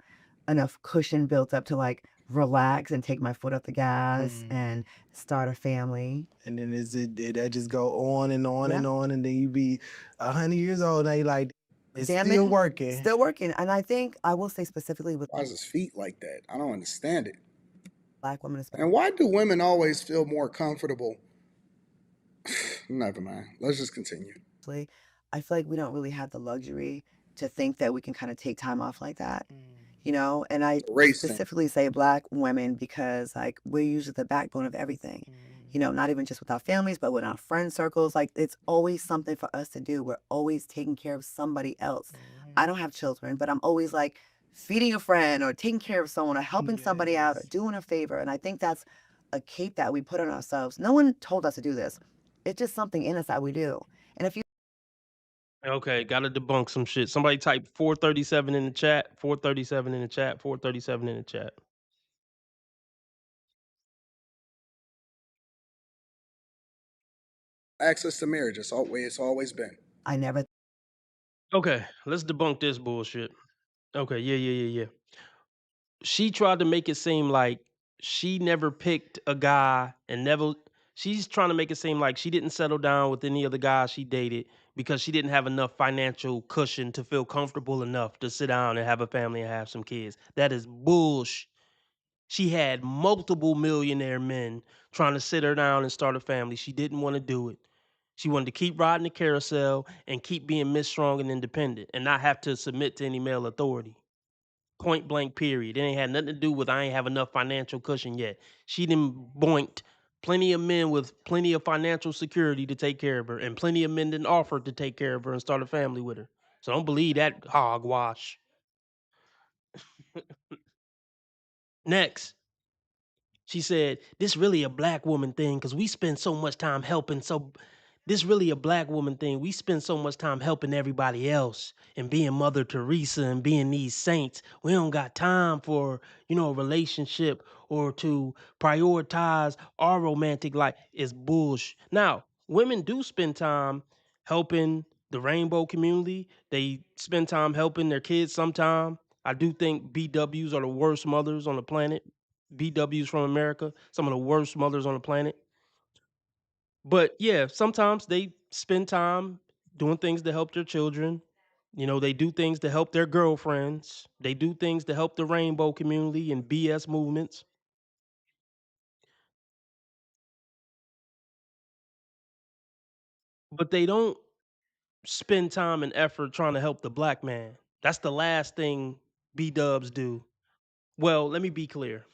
S11: enough cushion built up to like relax and take my foot off the gas and start a family.
S12: And then that just go on and on and
S11: Yeah.
S12: on, and then you be 100 years old and you like, it's
S11: Damn
S12: still
S11: it,
S12: working.
S11: still working. And I think I will say specifically with
S15: Why is his feet like that? I don't understand it.
S11: Black women,
S15: And why do women always feel more comfortable? Never mind. Let's just continue.
S11: especially, I feel like we don't really have the luxury to think that we can kind of take time off like that. And I
S15: Race thing.
S11: specifically say Black women because like we're usually the backbone of everything. Not even just with our families, but with our friend circles. Like it's always something for us to do. We're always taking care of somebody else. I don't have children, but I'm always like feeding a friend or taking care of someone or helping somebody out or doing a favor. And I think that's a cape that we put on ourselves. No one told us to do this. It's just something in us that we do. And if you
S1: Okay, gotta debunk some shit. Somebody type 437 in the chat. 437 in the chat. 437 in the chat.
S15: Access to marriage. It's always been.
S11: I never
S1: Okay, let's debunk this bullshit. Okay, yeah. She tried to make it seem like she never picked a guy and never She's trying to make it seem like she didn't settle down with any of the guys she dated because she didn't have enough financial cushion to feel comfortable enough to sit down and have a family and have some kids. That is bullsh. She had multiple millionaire men trying to sit her down and start a family. She didn't want to do it. She wanted to keep riding the carousel and keep being Miss Strong and independent and not have to submit to any male authority. Point blank, period. It ain't had nothing to do with I ain't have enough financial cushion yet. She done boinked plenty of men with plenty of financial security to take care of her, and plenty of men didn't offer to take care of her and start a family with her. So don't believe that hogwash. Next, she said, "This really a black woman thing because we spend so much time helping. So this really a black woman thing. We spend so much time helping everybody else and being Mother Teresa and being these saints. We don't got time for, a relationship or to prioritize our romantic life." Is bullshit. Now, women do spend time helping the rainbow community. They spend time helping their kids sometime. I do think BWs are the worst mothers on the planet. BWs from America, some of the worst mothers on the planet. But yeah, sometimes they spend time doing things to help their children. They do things to help their girlfriends. They do things to help the rainbow community and BS movements. But they don't spend time and effort trying to help the black man. That's the last thing B dubs do. Well, let me be clear.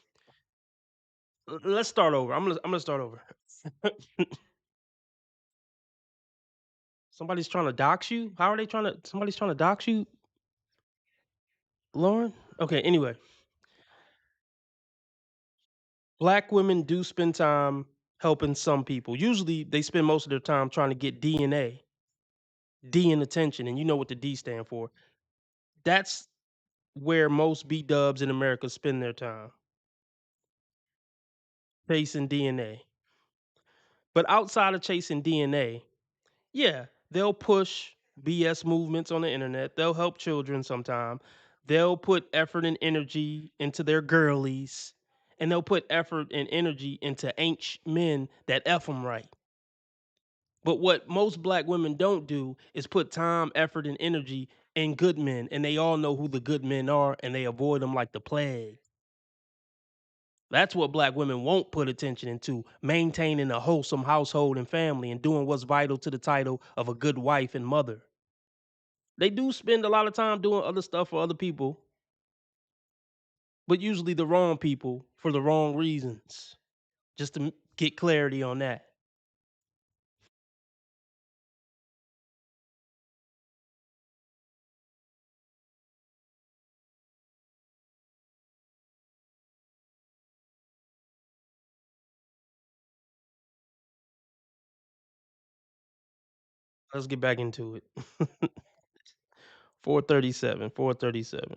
S1: Let's start over. I'm gonna start over. Somebody's trying to dox you? How are they trying to somebody's trying to dox you, Lauren? Okay, anyway. Black women do spend time helping some people. Usually they spend most of their time trying to get DNA, D in attention, and you know what the D stand for. That's where most B dubs in America spend their time, chasing DNA. But outside of chasing DNA, yeah, they'll push BS movements on the internet. They'll help children sometime. They'll put effort and energy into their girlies, and they'll put effort and energy into ain't men that F them right. But what most black women don't do is put time, effort, and energy in good men, and they all know who the good men are, and they avoid them like the plague. That's what black women won't put attention into, maintaining a wholesome household and family and doing what's vital to the title of a good wife and mother. They do spend a lot of time doing other stuff for other people, but usually the wrong people for the wrong reasons. Just to get clarity on that. Let's get back into it. 437, 437.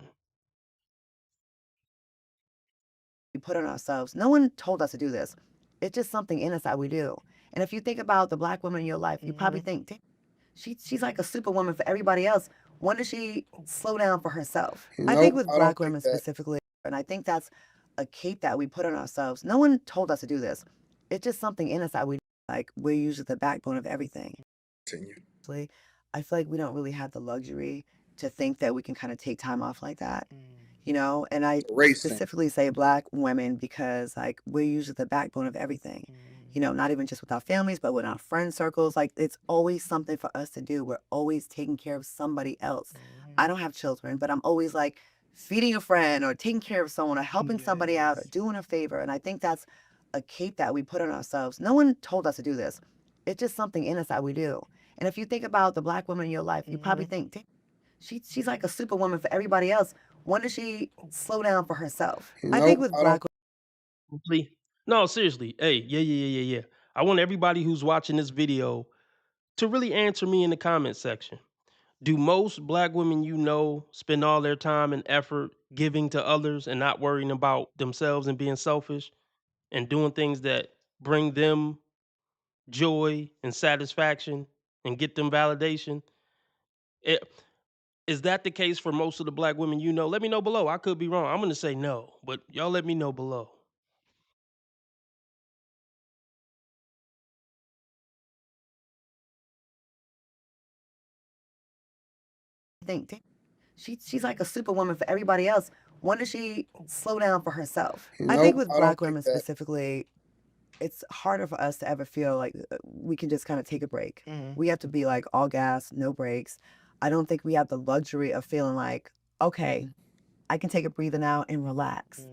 S11: We put on ourselves. No one told us to do this. It's just something in us that we do. And if you think about the black woman in your life, you probably think, "Damn, she's like a superwoman for everybody else. When does she slow down for herself?" I think
S15: Nope,
S11: with
S15: I don't
S11: black
S15: think
S11: women
S15: that.
S11: specifically, and I think that's a cape that we put on ourselves. No one told us to do this. It's just something in us that we like. We're usually the backbone of everything.
S15: Continue.
S11: I feel like we don't really have the luxury to think that we can kind of take time off like that, and I
S15: Racing.
S11: specifically say black women because like we're usually the backbone of everything, not even just with our families, but with our friend circles. Like it's always something for us to do. We're always taking care of somebody else. I don't have children, but I'm always like feeding a friend or taking care of someone or helping somebody out or doing a favor. And I think that's a cape that we put on ourselves. No one told us to do this. It's just something in us that we do. And if you think about the black woman in your life, you probably think, "Damn, she's like a superwoman for everybody else. When does she slow down for herself?" I think
S15: Nope,
S11: with
S15: I don't.
S11: black
S1: No, seriously. Hey, yeah. I want everybody who's watching this video to really answer me in the comment section. Do most black women spend all their time and effort giving to others and not worrying about themselves and being selfish and doing things that bring them joy and satisfaction and get them validation? Eh, Is that the case for most of the black women you know? Let me know below. I could be wrong. I'm going to say no, but y'all let me know below.
S11: think, "Damn, she's like a superwoman for everybody else. When does she slow down for herself?" I think
S15: Nope,
S11: with
S15: I don't
S11: Black
S15: think
S11: women
S15: that.
S11: specifically, it's harder for us to ever feel like we can just kind of take a break.
S12: Mhm.
S11: We have to be like all gas, no brakes. I don't think we have the luxury of feeling like, okay, I can take a breather now and relax.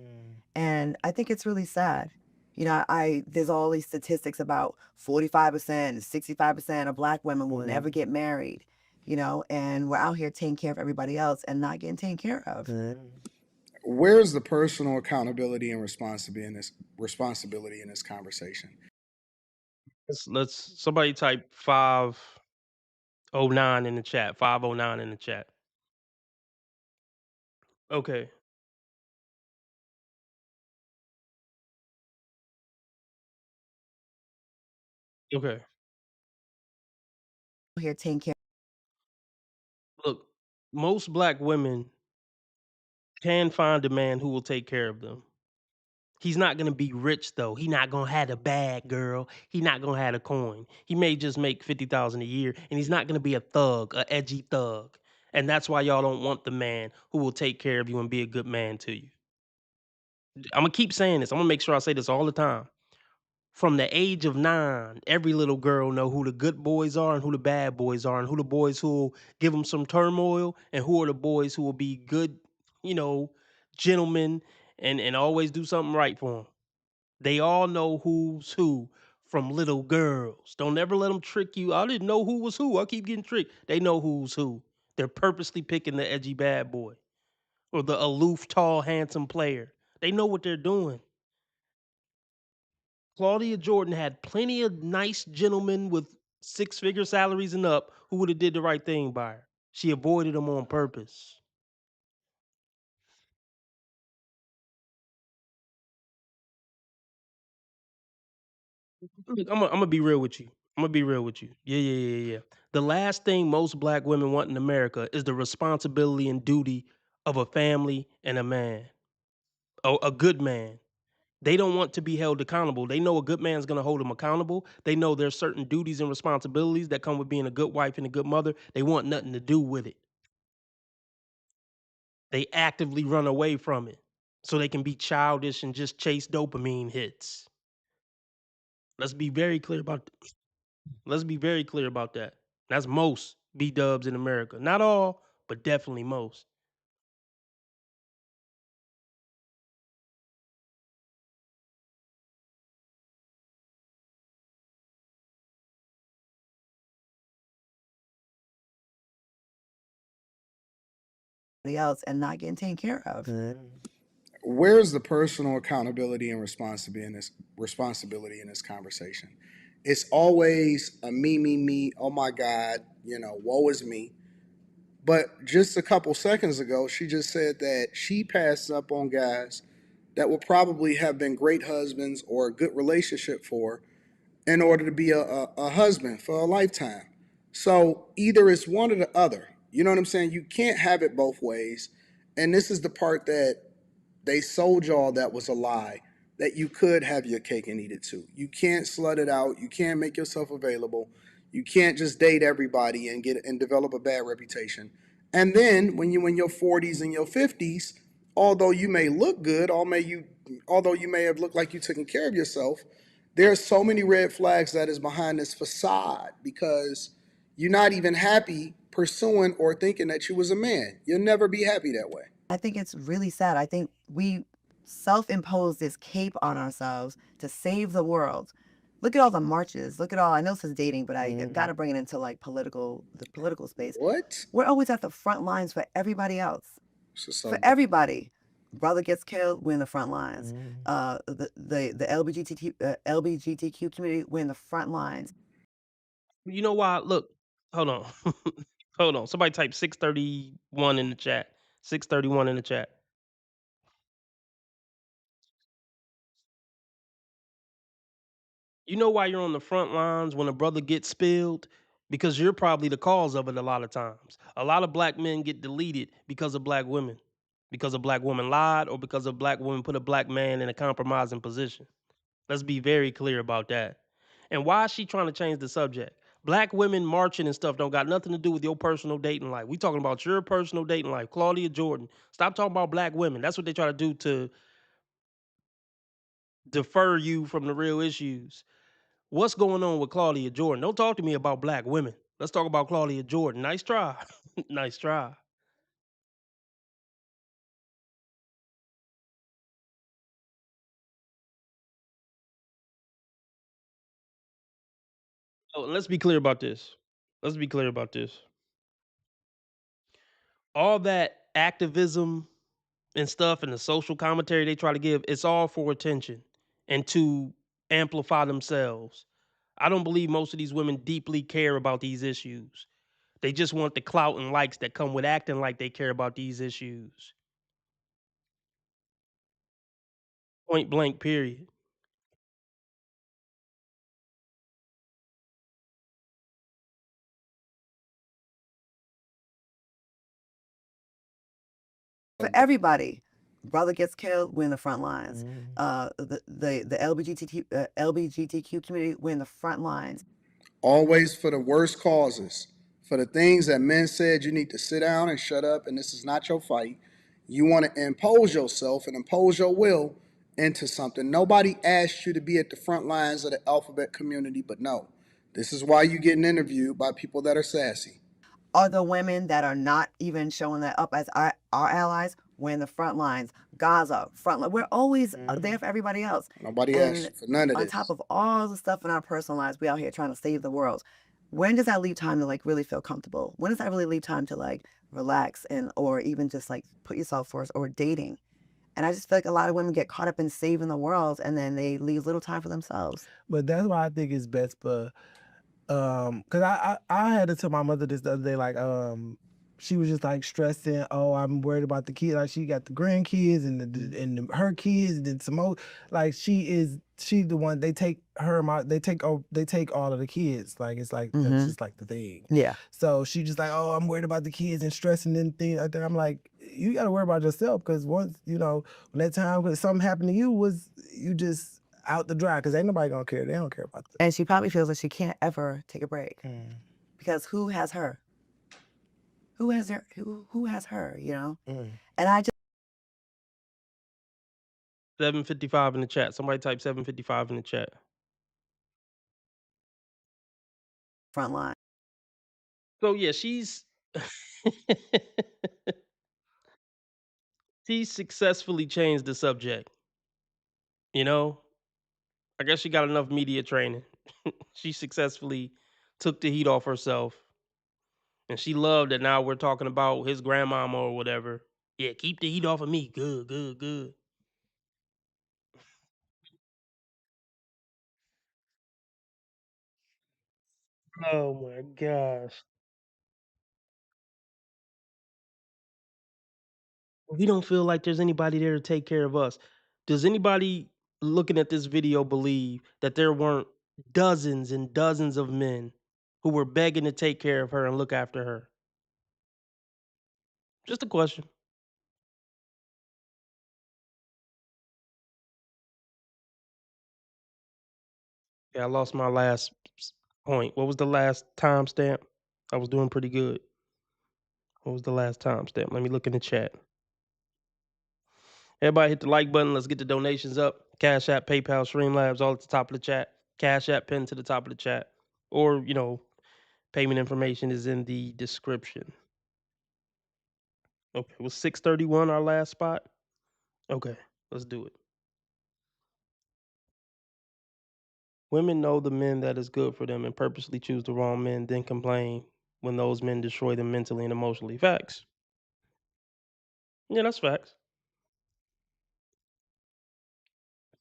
S11: And I think it's really sad. You know, I there's all these statistics about 45% and 65% of Black women will never get married, you know, and we're out here taking care of everybody else and not getting taken care of.
S15: Where's the personal accountability and responsibility in this conversation?
S1: Let's somebody type 509 in the chat. 509 in the chat. Okay. Okay.
S11: Here taking care.
S1: Look, most black women can find a man who will take care of them. He's not gonna be rich though. He not gonna have a bag, girl. He not gonna have a coin. He may just make 50,000 a year, and he's not gonna be a thug, a edgy thug. And that's why y'all don't want the man who will take care of you and be a good man to you. I'm gonna keep saying this. I'm gonna make sure I say this all the time. From the age of 9, every little girl know who the good boys are and who the bad boys are, and who the boys who will give them some turmoil, and who are the boys who will be good, you know, gentlemen and always do something right for them. They all know who's who from little girls. Don't ever let them trick you. I didn't know who was who. I keep getting tricked. They know who's who. They're purposely picking the edgy bad boy or the aloof, tall, handsome player. They know what they're doing. Claudia Jordan had plenty of nice gentlemen with six-figure salaries and up who would have did the right thing by her. She avoided them on purpose. Look, I'm gonna be real with you. I'm gonna be real with you. Yeah. The last thing most black women want in America is the responsibility and duty of a family and a man, a good man. They don't want to be held accountable. They know a good man's gonna hold them accountable. They know there's certain duties and responsibilities that come with being a good wife and a good mother. They want nothing to do with it. They actively run away from it so they can be childish and just chase dopamine hits. Let's be very clear about let's be very clear about that. That's most B dubs in America. Not all, but definitely most.
S11: Else and not getting taken care of.
S15: Where's the personal accountability and responsibility in this conversation? It's always a me. Oh my God, woe is me. But just a couple seconds ago, she just said that she passed up on guys that would probably have been great husbands or a good relationship for in order to be a husband for a lifetime. So either it's one or the other. You know what I'm saying? You can't have it both ways. And this is the part that they sold y'all that was a lie, that you could have your cake and eat it too. You can't slut it out. You can't make yourself available. You can't just date everybody and get and develop a bad reputation. And then when you in your 40s and your 50s, although you may look good, although you may have looked like you taking care of yourself, there are so many red flags that is behind this facade because you're not even happy pursuing or thinking that you was a man. You'll never be happy that way.
S11: I think it's really sad. I think we self-impose this cape on ourselves to save the world. Look at all the marches. Look at all. I know this is dating, but I got to bring it into like the political space.
S15: What?
S11: We're always at the front lines for everybody else.
S15: So
S11: For everybody. Brother gets killed, we're in the front lines. The LGBTQ community, we're in the front lines.
S1: You know why? Look, hold on. Hold on. Somebody type 631 in the chat. 631 in the chat. You know why you're on the front lines when a brother gets spilled? Because you're probably the cause of it a lot of times. A lot of black men get deleted because of black women. Because a black woman lied or because a black woman put a black man in a compromising position. Let's be very clear about that. And why is she trying to change the subject? Black women marching and stuff don't got nothing to do with your personal dating life. We talking about your personal dating life. Claudia Jordan. Stop talking about black women. That's what they try to do to defer you from the real issues. What's going on with Claudia Jordan? Don't talk to me about black women. Let's talk about Claudia Jordan. Nice try. Nice try. So let's be clear about this. Let's be clear about this. All that activism and stuff and the social commentary they try to give, it's all for attention and to amplify themselves. I don't believe most of these women deeply care about these issues. They just want the clout and likes that come with acting like they care about these issues. Point blank, period.
S11: For everybody. Brother gets killed, we're in the front lines. The LGBTQ community, we're in the front lines.
S15: Always for the worst causes, for the things that men said you need to sit down and shut up and this is not your fight. You want to impose yourself and impose your will into something. Nobody asked you to be at the front lines of the alphabet community, but no. This is why you're getting interviewed by people that are sassy.
S11: Are the women that are not even showing that up as our allies, we're in the front lines. Gaza, front line. We're always there for everybody else.
S15: Nobody asked you for none of
S11: On
S15: this.
S11: top of all the stuff in our personal lives, we out here trying to save the world. When does that leave time to like really feel comfortable? When does that really leave time to like relax and or even just like put yourself first or dating? And I just feel like a lot of women get caught up in saving the world and then they leave little time for themselves.
S12: But that's why I think it's best for, cause I had to tell my mother this the other day, like, she was just like stressing, oh, I'm worried about the kids. Like she got the grandkids and her kids and then some more. Like she the one they take they take all of the kids. Like it's like that's just like the thing.
S11: Yeah.
S12: So she just like, oh, I'm worried about the kids and stressing and things like that. I'm like, you got to worry about yourself because once when that time when something happened to you was you just out the dry because ain't nobody gonna care. They don't care about that.
S11: And she probably feels like she can't ever take a break because who has her? Who has her? Who has her? And I just
S1: 755 in the chat. Somebody type 755 in the chat.
S11: front line.
S1: So yeah, she's she successfully changed the subject. You know, I guess she got enough media training. She successfully took the heat off herself. And she loved that now we're talking about his grandmama or whatever. Yeah, keep the heat off of me. Good, good, good. Oh my gosh. We don't feel like there's anybody there to take care of us. Does anybody looking at this video believe that there weren't dozens and dozens of men who were begging to take care of her and look after her? Just a question. Yeah, I lost my last point. What was the last timestamp? I was doing pretty good. What was the last timestamp? Let me look in the chat. Everybody hit the like button. Let's get the donations up. Cash App, PayPal, Streamlabs, all at the top of the chat. Cash App pinned to the top of the chat. Or, payment information is in the description. Okay, was 631 our last spot? Okay, let's do it. Women know the men that is good for them and purposely choose the wrong men, then complain when those men destroy them mentally and emotionally. Facts. Yeah, that's facts.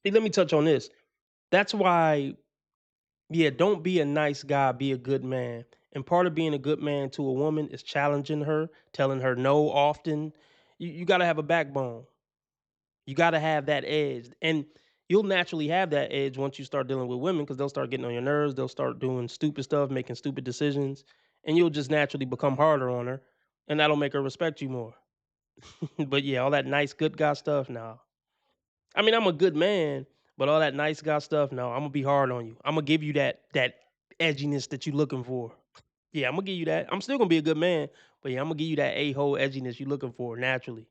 S1: See, let me touch on this. That's why, yeah, don't be a nice guy, be a good man. And part of being a good man to a woman is challenging her, telling her no often. You got to have a backbone. You got to have that edge. And you'll naturally have that edge once you start dealing with women because they'll start getting on your nerves. They'll start doing stupid stuff, making stupid decisions. And you'll just naturally become harder on her. And that'll make her respect you more. But yeah, all that nice, good guy stuff, no. I mean, I'm a good man, but all that nice guy stuff, no. I'm gonna be hard on you. I'm gonna give you that edginess that you looking for. Yeah, I'm gonna give you that. I'm still gonna be a good man, but yeah, I'm gonna give you that a-hole edginess you looking for naturally,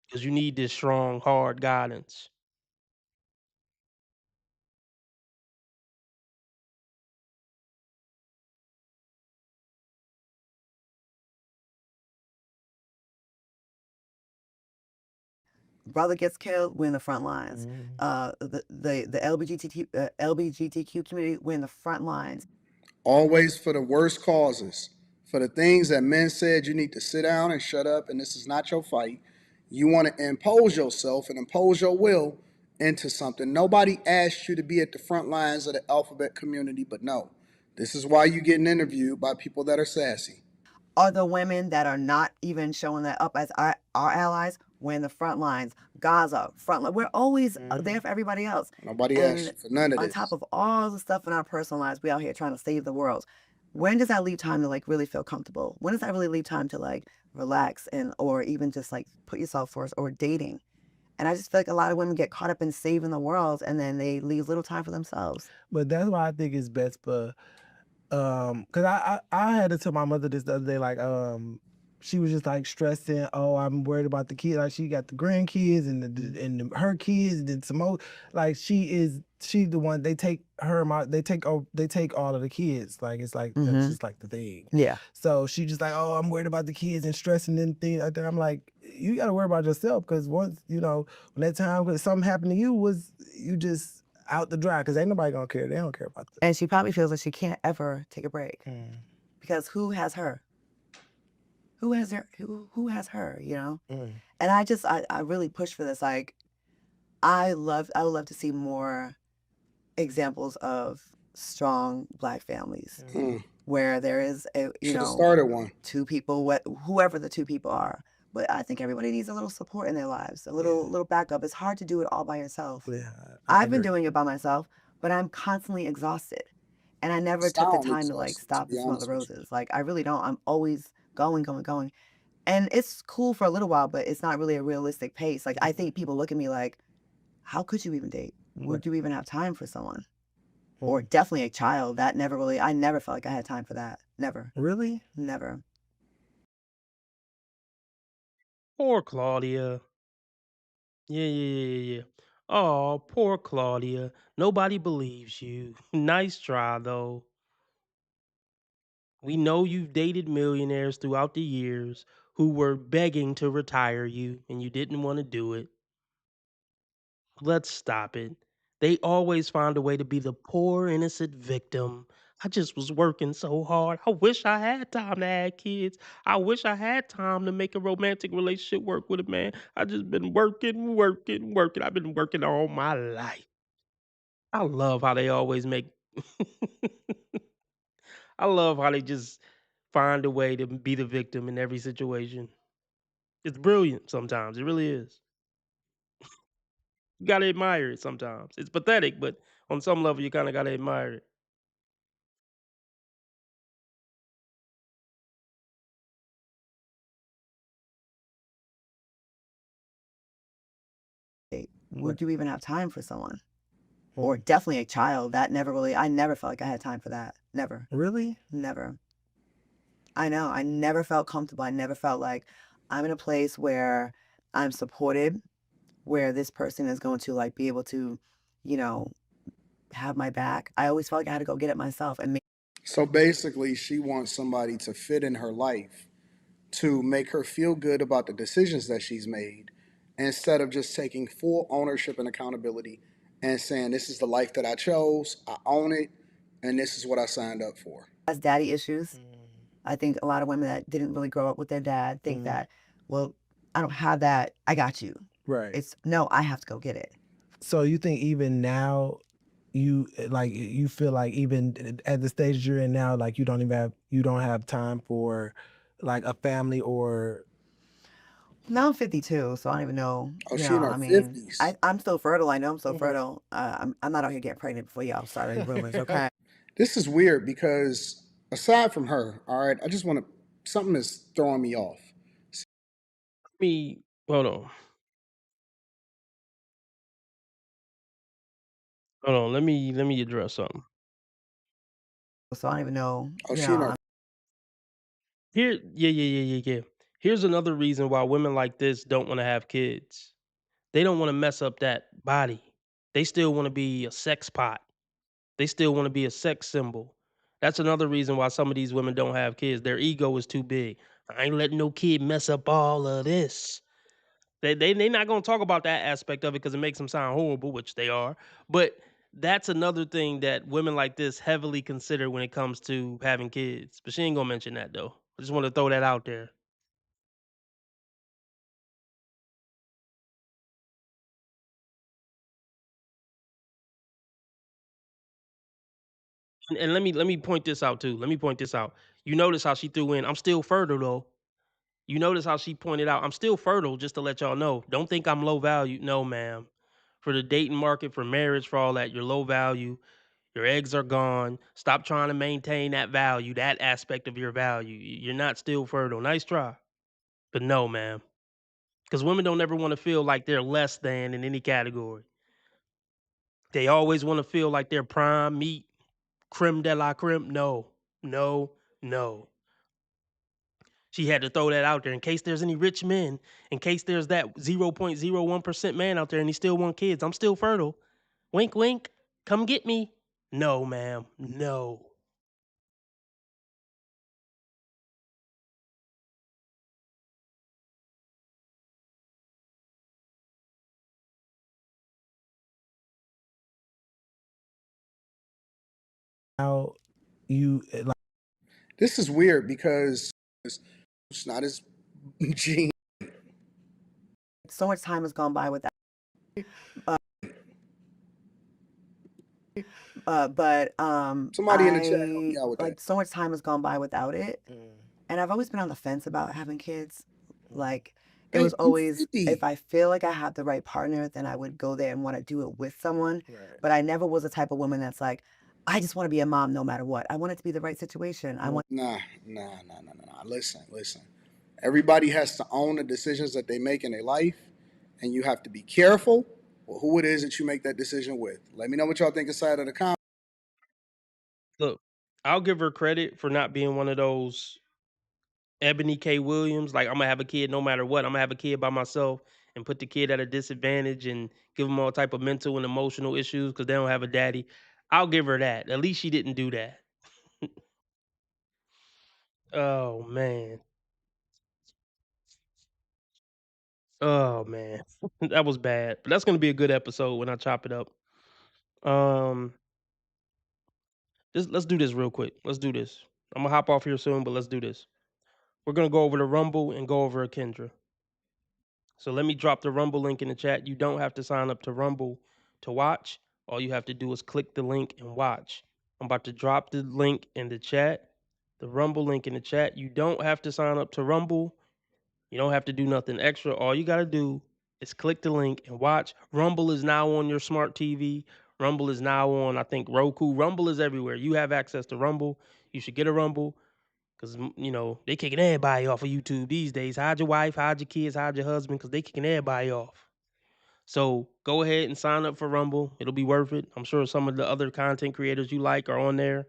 S1: because you need this strong, hard guidance.
S11: Brother gets killed, we're in the front lines. The LGBTQ community, we're in the front lines.
S15: Always for the worst causes, for the things that men said you need to sit down and shut up, and this is not your fight. You want to impose yourself and impose your will into something. Nobody asked you to be at the front lines of the alphabet community, but no. This is why you're getting interviewed by people that are sassy.
S11: Are the women that are not even showing that up as our allies, we're in the front lines. Gaza, front line. We're always there for everybody else.
S15: Nobody asked
S11: And
S15: you for none of
S11: on top
S15: this.
S11: of all the stuff in our personal lives, we out here trying to save the world. When does that leave time to like really feel comfortable? When does that really leave time to like relax and or even just like put yourself first or dating? And I just feel like a lot of women get caught up in saving the world and then they leave little time for themselves.
S12: But that's why I think it's best for cause I had to tell my mother this the other day, like, she was just like stressing, oh, I'm worried about the kids. Like she got the grandkids her kids and then some more. Like she the one they take they take all of the kids. Like it's like that's just like the thing.
S11: Yeah.
S12: So she just like, oh, I'm worried about the kids and stressing and things like that. I'm like, you gotta worry about yourself because once, when that time when something happened to you was you just out the dry because ain't nobody gonna care. They don't care about that.
S11: And she probably feels like she can't ever take a break. Because who has her? Who has her? Who has her? And I really push for this. Like, I would love to see more examples of strong Black families where there is
S15: Should have started one.
S11: two people, whoever the two people are. But I think everybody needs a little support in their lives, a little backup. It's hard to do it all by yourself.
S12: Yeah,
S11: I've been doing it by myself, but I'm constantly exhausted. And I never took the
S15: Sound
S11: time to like
S15: exhausted, to
S11: stop
S15: be
S11: and smell the
S15: honest with you.
S11: roses. Like I really don't. I'm always going, going, going. And it's cool for a little while, but it's not really a realistic pace. Like I think people look at me like, how could you even date? Would you even have time for someone? Or definitely a child. That never really, I never felt like I had time for that. Never.
S12: Really?
S11: Never.
S1: Poor Claudia. Yeah, yeah, yeah, yeah. Oh, poor Claudia. Nobody believes you. Nice try, though. We know you've dated millionaires throughout the years who were begging to retire you, and you didn't want to do it. Let's stop it. They always find a way to be the poor, innocent victim. I just was working so hard. I wish I had time to have kids. I wish I had time to make a romantic relationship work with a man. I just been working, working, working. I've been working all my life. I love how they always make I love how they just find a way to be the victim in every situation. It's brilliant sometimes. It really is. You gotta admire it sometimes. It's pathetic, but on some level, you kind of gotta admire it.
S11: Would you even have time for someone? Or definitely a child. That never really, I never felt like I had time for that. Never.
S12: Really?
S11: Never. I know. I never felt comfortable. I never felt like I'm in a place where I'm supported, where this person is going to like be able to, you know, have my back. I always felt like I had to go get it myself and
S15: So basically, she wants somebody to fit in her life to make her feel good about the decisions that she's made instead of just taking full ownership and accountability and saying, this is the life that I chose, I own it, and this is what I signed up for.
S11: has daddy issues. I think a lot of women that didn't really grow up with their dad think that, well, I don't have that. I got you.
S12: Right.
S11: It's no, I have to go get it.
S12: So you think even now you feel like even at the stage you're in now, like you don't have time for like a family or
S11: Now I'm 52, so I don't even know.
S15: Oh, she in her
S11: I mean,
S15: 50s.
S11: I'm still fertile. I know I'm still fertile. I'm not out here getting pregnant before y'all start any rumors, okay?
S15: This is weird because aside from her, all right, I just want to, something is throwing me off.
S1: Me, hold on, hold on. Let me address something.
S11: So I don't even know,
S15: Oh,
S11: you
S15: she in
S11: know,
S15: her.
S1: Yeah. Here's another reason why women like this don't want to have kids. They don't want to mess up that body. They still want to be a sex pot. They still want to be a sex symbol. That's another reason why some of these women don't have kids. Their ego is too big. I ain't letting no kid mess up all of this. They not gonna talk about that aspect of it because it makes them sound horrible, which they are. But that's another thing that women like this heavily consider when it comes to having kids. But she ain't gonna mention that though. I just want to throw that out there. And let me point this out too. Let me point this out. You notice how she threw in, I'm still fertile though. You notice how she pointed out, I'm still fertile, just to let y'all know. Don't think I'm low value. No, ma'am. For the dating market, for marriage, for all that, you're low value. Your eggs are gone. Stop trying to maintain that value, that aspect of your value. You're not still fertile. Nice try. But no, ma'am. Because women don't ever want to feel like they're less than in any category. They always want to feel like they're prime meat, creme de la creme. No, no, no. She had to throw that out there in case there's any rich men, in case there's that 0.01% man out there and he still want kids. I'm still fertile. Wink, wink. Come get me. No, ma'am. No.
S12: How you like?
S15: This is weird because it's not as gene.
S11: so much time has gone by without
S15: Somebody in the chat help me
S11: I
S15: out with that.
S11: like so much time has gone by without it. And I've always been on the fence about having kids. Like it
S15: Babe,
S11: was
S15: you
S11: always, if
S15: 50.
S11: I feel like I have the right partner, then I would go there and want to do it with someone. But I never was the type of woman that's like, I just want to be a mom no matter what. I want it to be the right situation. I want
S15: Nah. Listen. Everybody has to own the decisions that they make in their life, and you have to be careful with who it is that you make that decision with. Let me know what y'all think inside of the comments.
S1: Look, I'll give her credit for not being one of those Ebony K. Williams. Like, I'm gonna have a kid no matter what. I'm gonna have a kid by myself and put the kid at a disadvantage and give them all type of mental and emotional issues because they don't have a daddy. I'll give her that. At least she didn't do that. Oh man. Oh man. That was bad. But that's gonna be a good episode when I chop it up. Um let's do this real quick. Let's do this. I'm gonna hop off here soon, but let's do this. We're gonna go over to Rumble and go over a Kendra. So let me drop the Rumble link in the chat. You don't have to sign up to Rumble to watch. All you have to do is click the link and watch. I'm about to drop the link in the chat, the Rumble link in the chat. You don't have to sign up to Rumble. You don't have to do nothing extra. All you got to do is click the link and watch. Rumble is now on your smart TV. Rumble is now on, I think, Roku. Rumble is everywhere. You have access to Rumble. You should get a Rumble. Cause they kicking everybody off of YouTube these days. Hide your wife, hide your kids, hide your husband, cause they kicking everybody off. So go ahead and sign up for Rumble. It'll be worth it. I'm sure some of the other content creators you like are on there.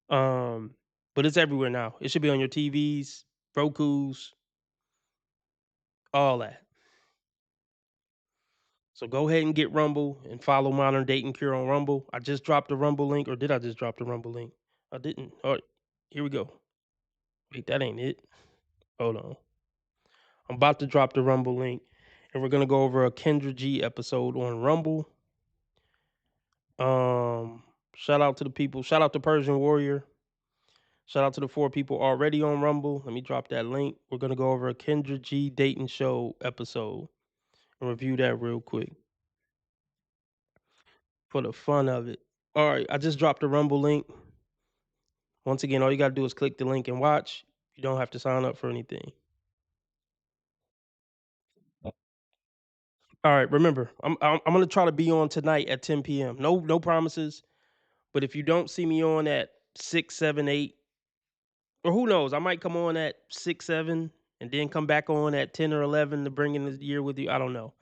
S1: But it's everywhere now. It should be on your TVs, Roku's, all that. So go ahead and get Rumble and follow Modern Dating Cure on Rumble. I just dropped the Rumble link, or did I just drop the Rumble link? I didn't. All right, here we go. Wait, that ain't it. Hold on. I'm about to drop the Rumble link, and we're gonna go over a Kendra G episode on Rumble. Shout out to the people. Shout out to Persian Warrior. Shout out to the 4 people already on Rumble. Let me drop that link. We're gonna go over a Kendra G Dayton Show episode and review that real quick for the fun of it. All right, I just dropped the Rumble link. Once again, all you gotta do is click the link and watch. You don't have to sign up for anything. All right, remember, I'm gonna try to be on tonight at 10 p.m. No promises. But if you don't see me on at 6, 7, 8, or who knows, I might come on at 6, 7, and then come back on at 10 or 11 to bring in the year with you. I don't know.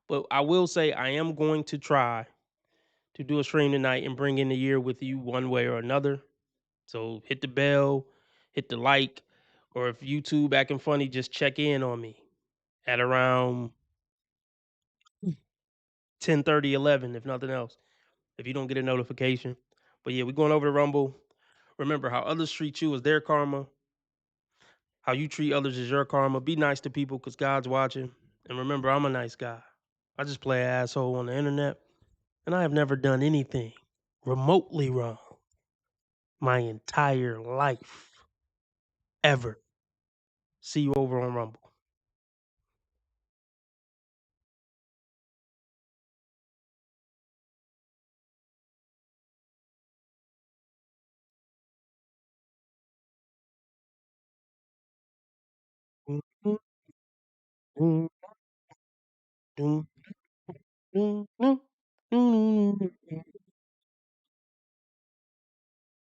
S1: But I will say I am going to try to do a stream tonight and bring in the year with you one way or another. So hit the bell, hit the like, or if YouTube acting funny, just check in on me at around 10:30, 11, if nothing else, if you don't get a notification. But yeah, we're going over to Rumble. Remember, how others treat you is their karma. How you treat others is your karma. Be nice to people because God's watching. And remember, I'm a nice guy. I just play an asshole on the internet, and I have never done anything remotely wrong my entire life, ever. See you over on Rumble.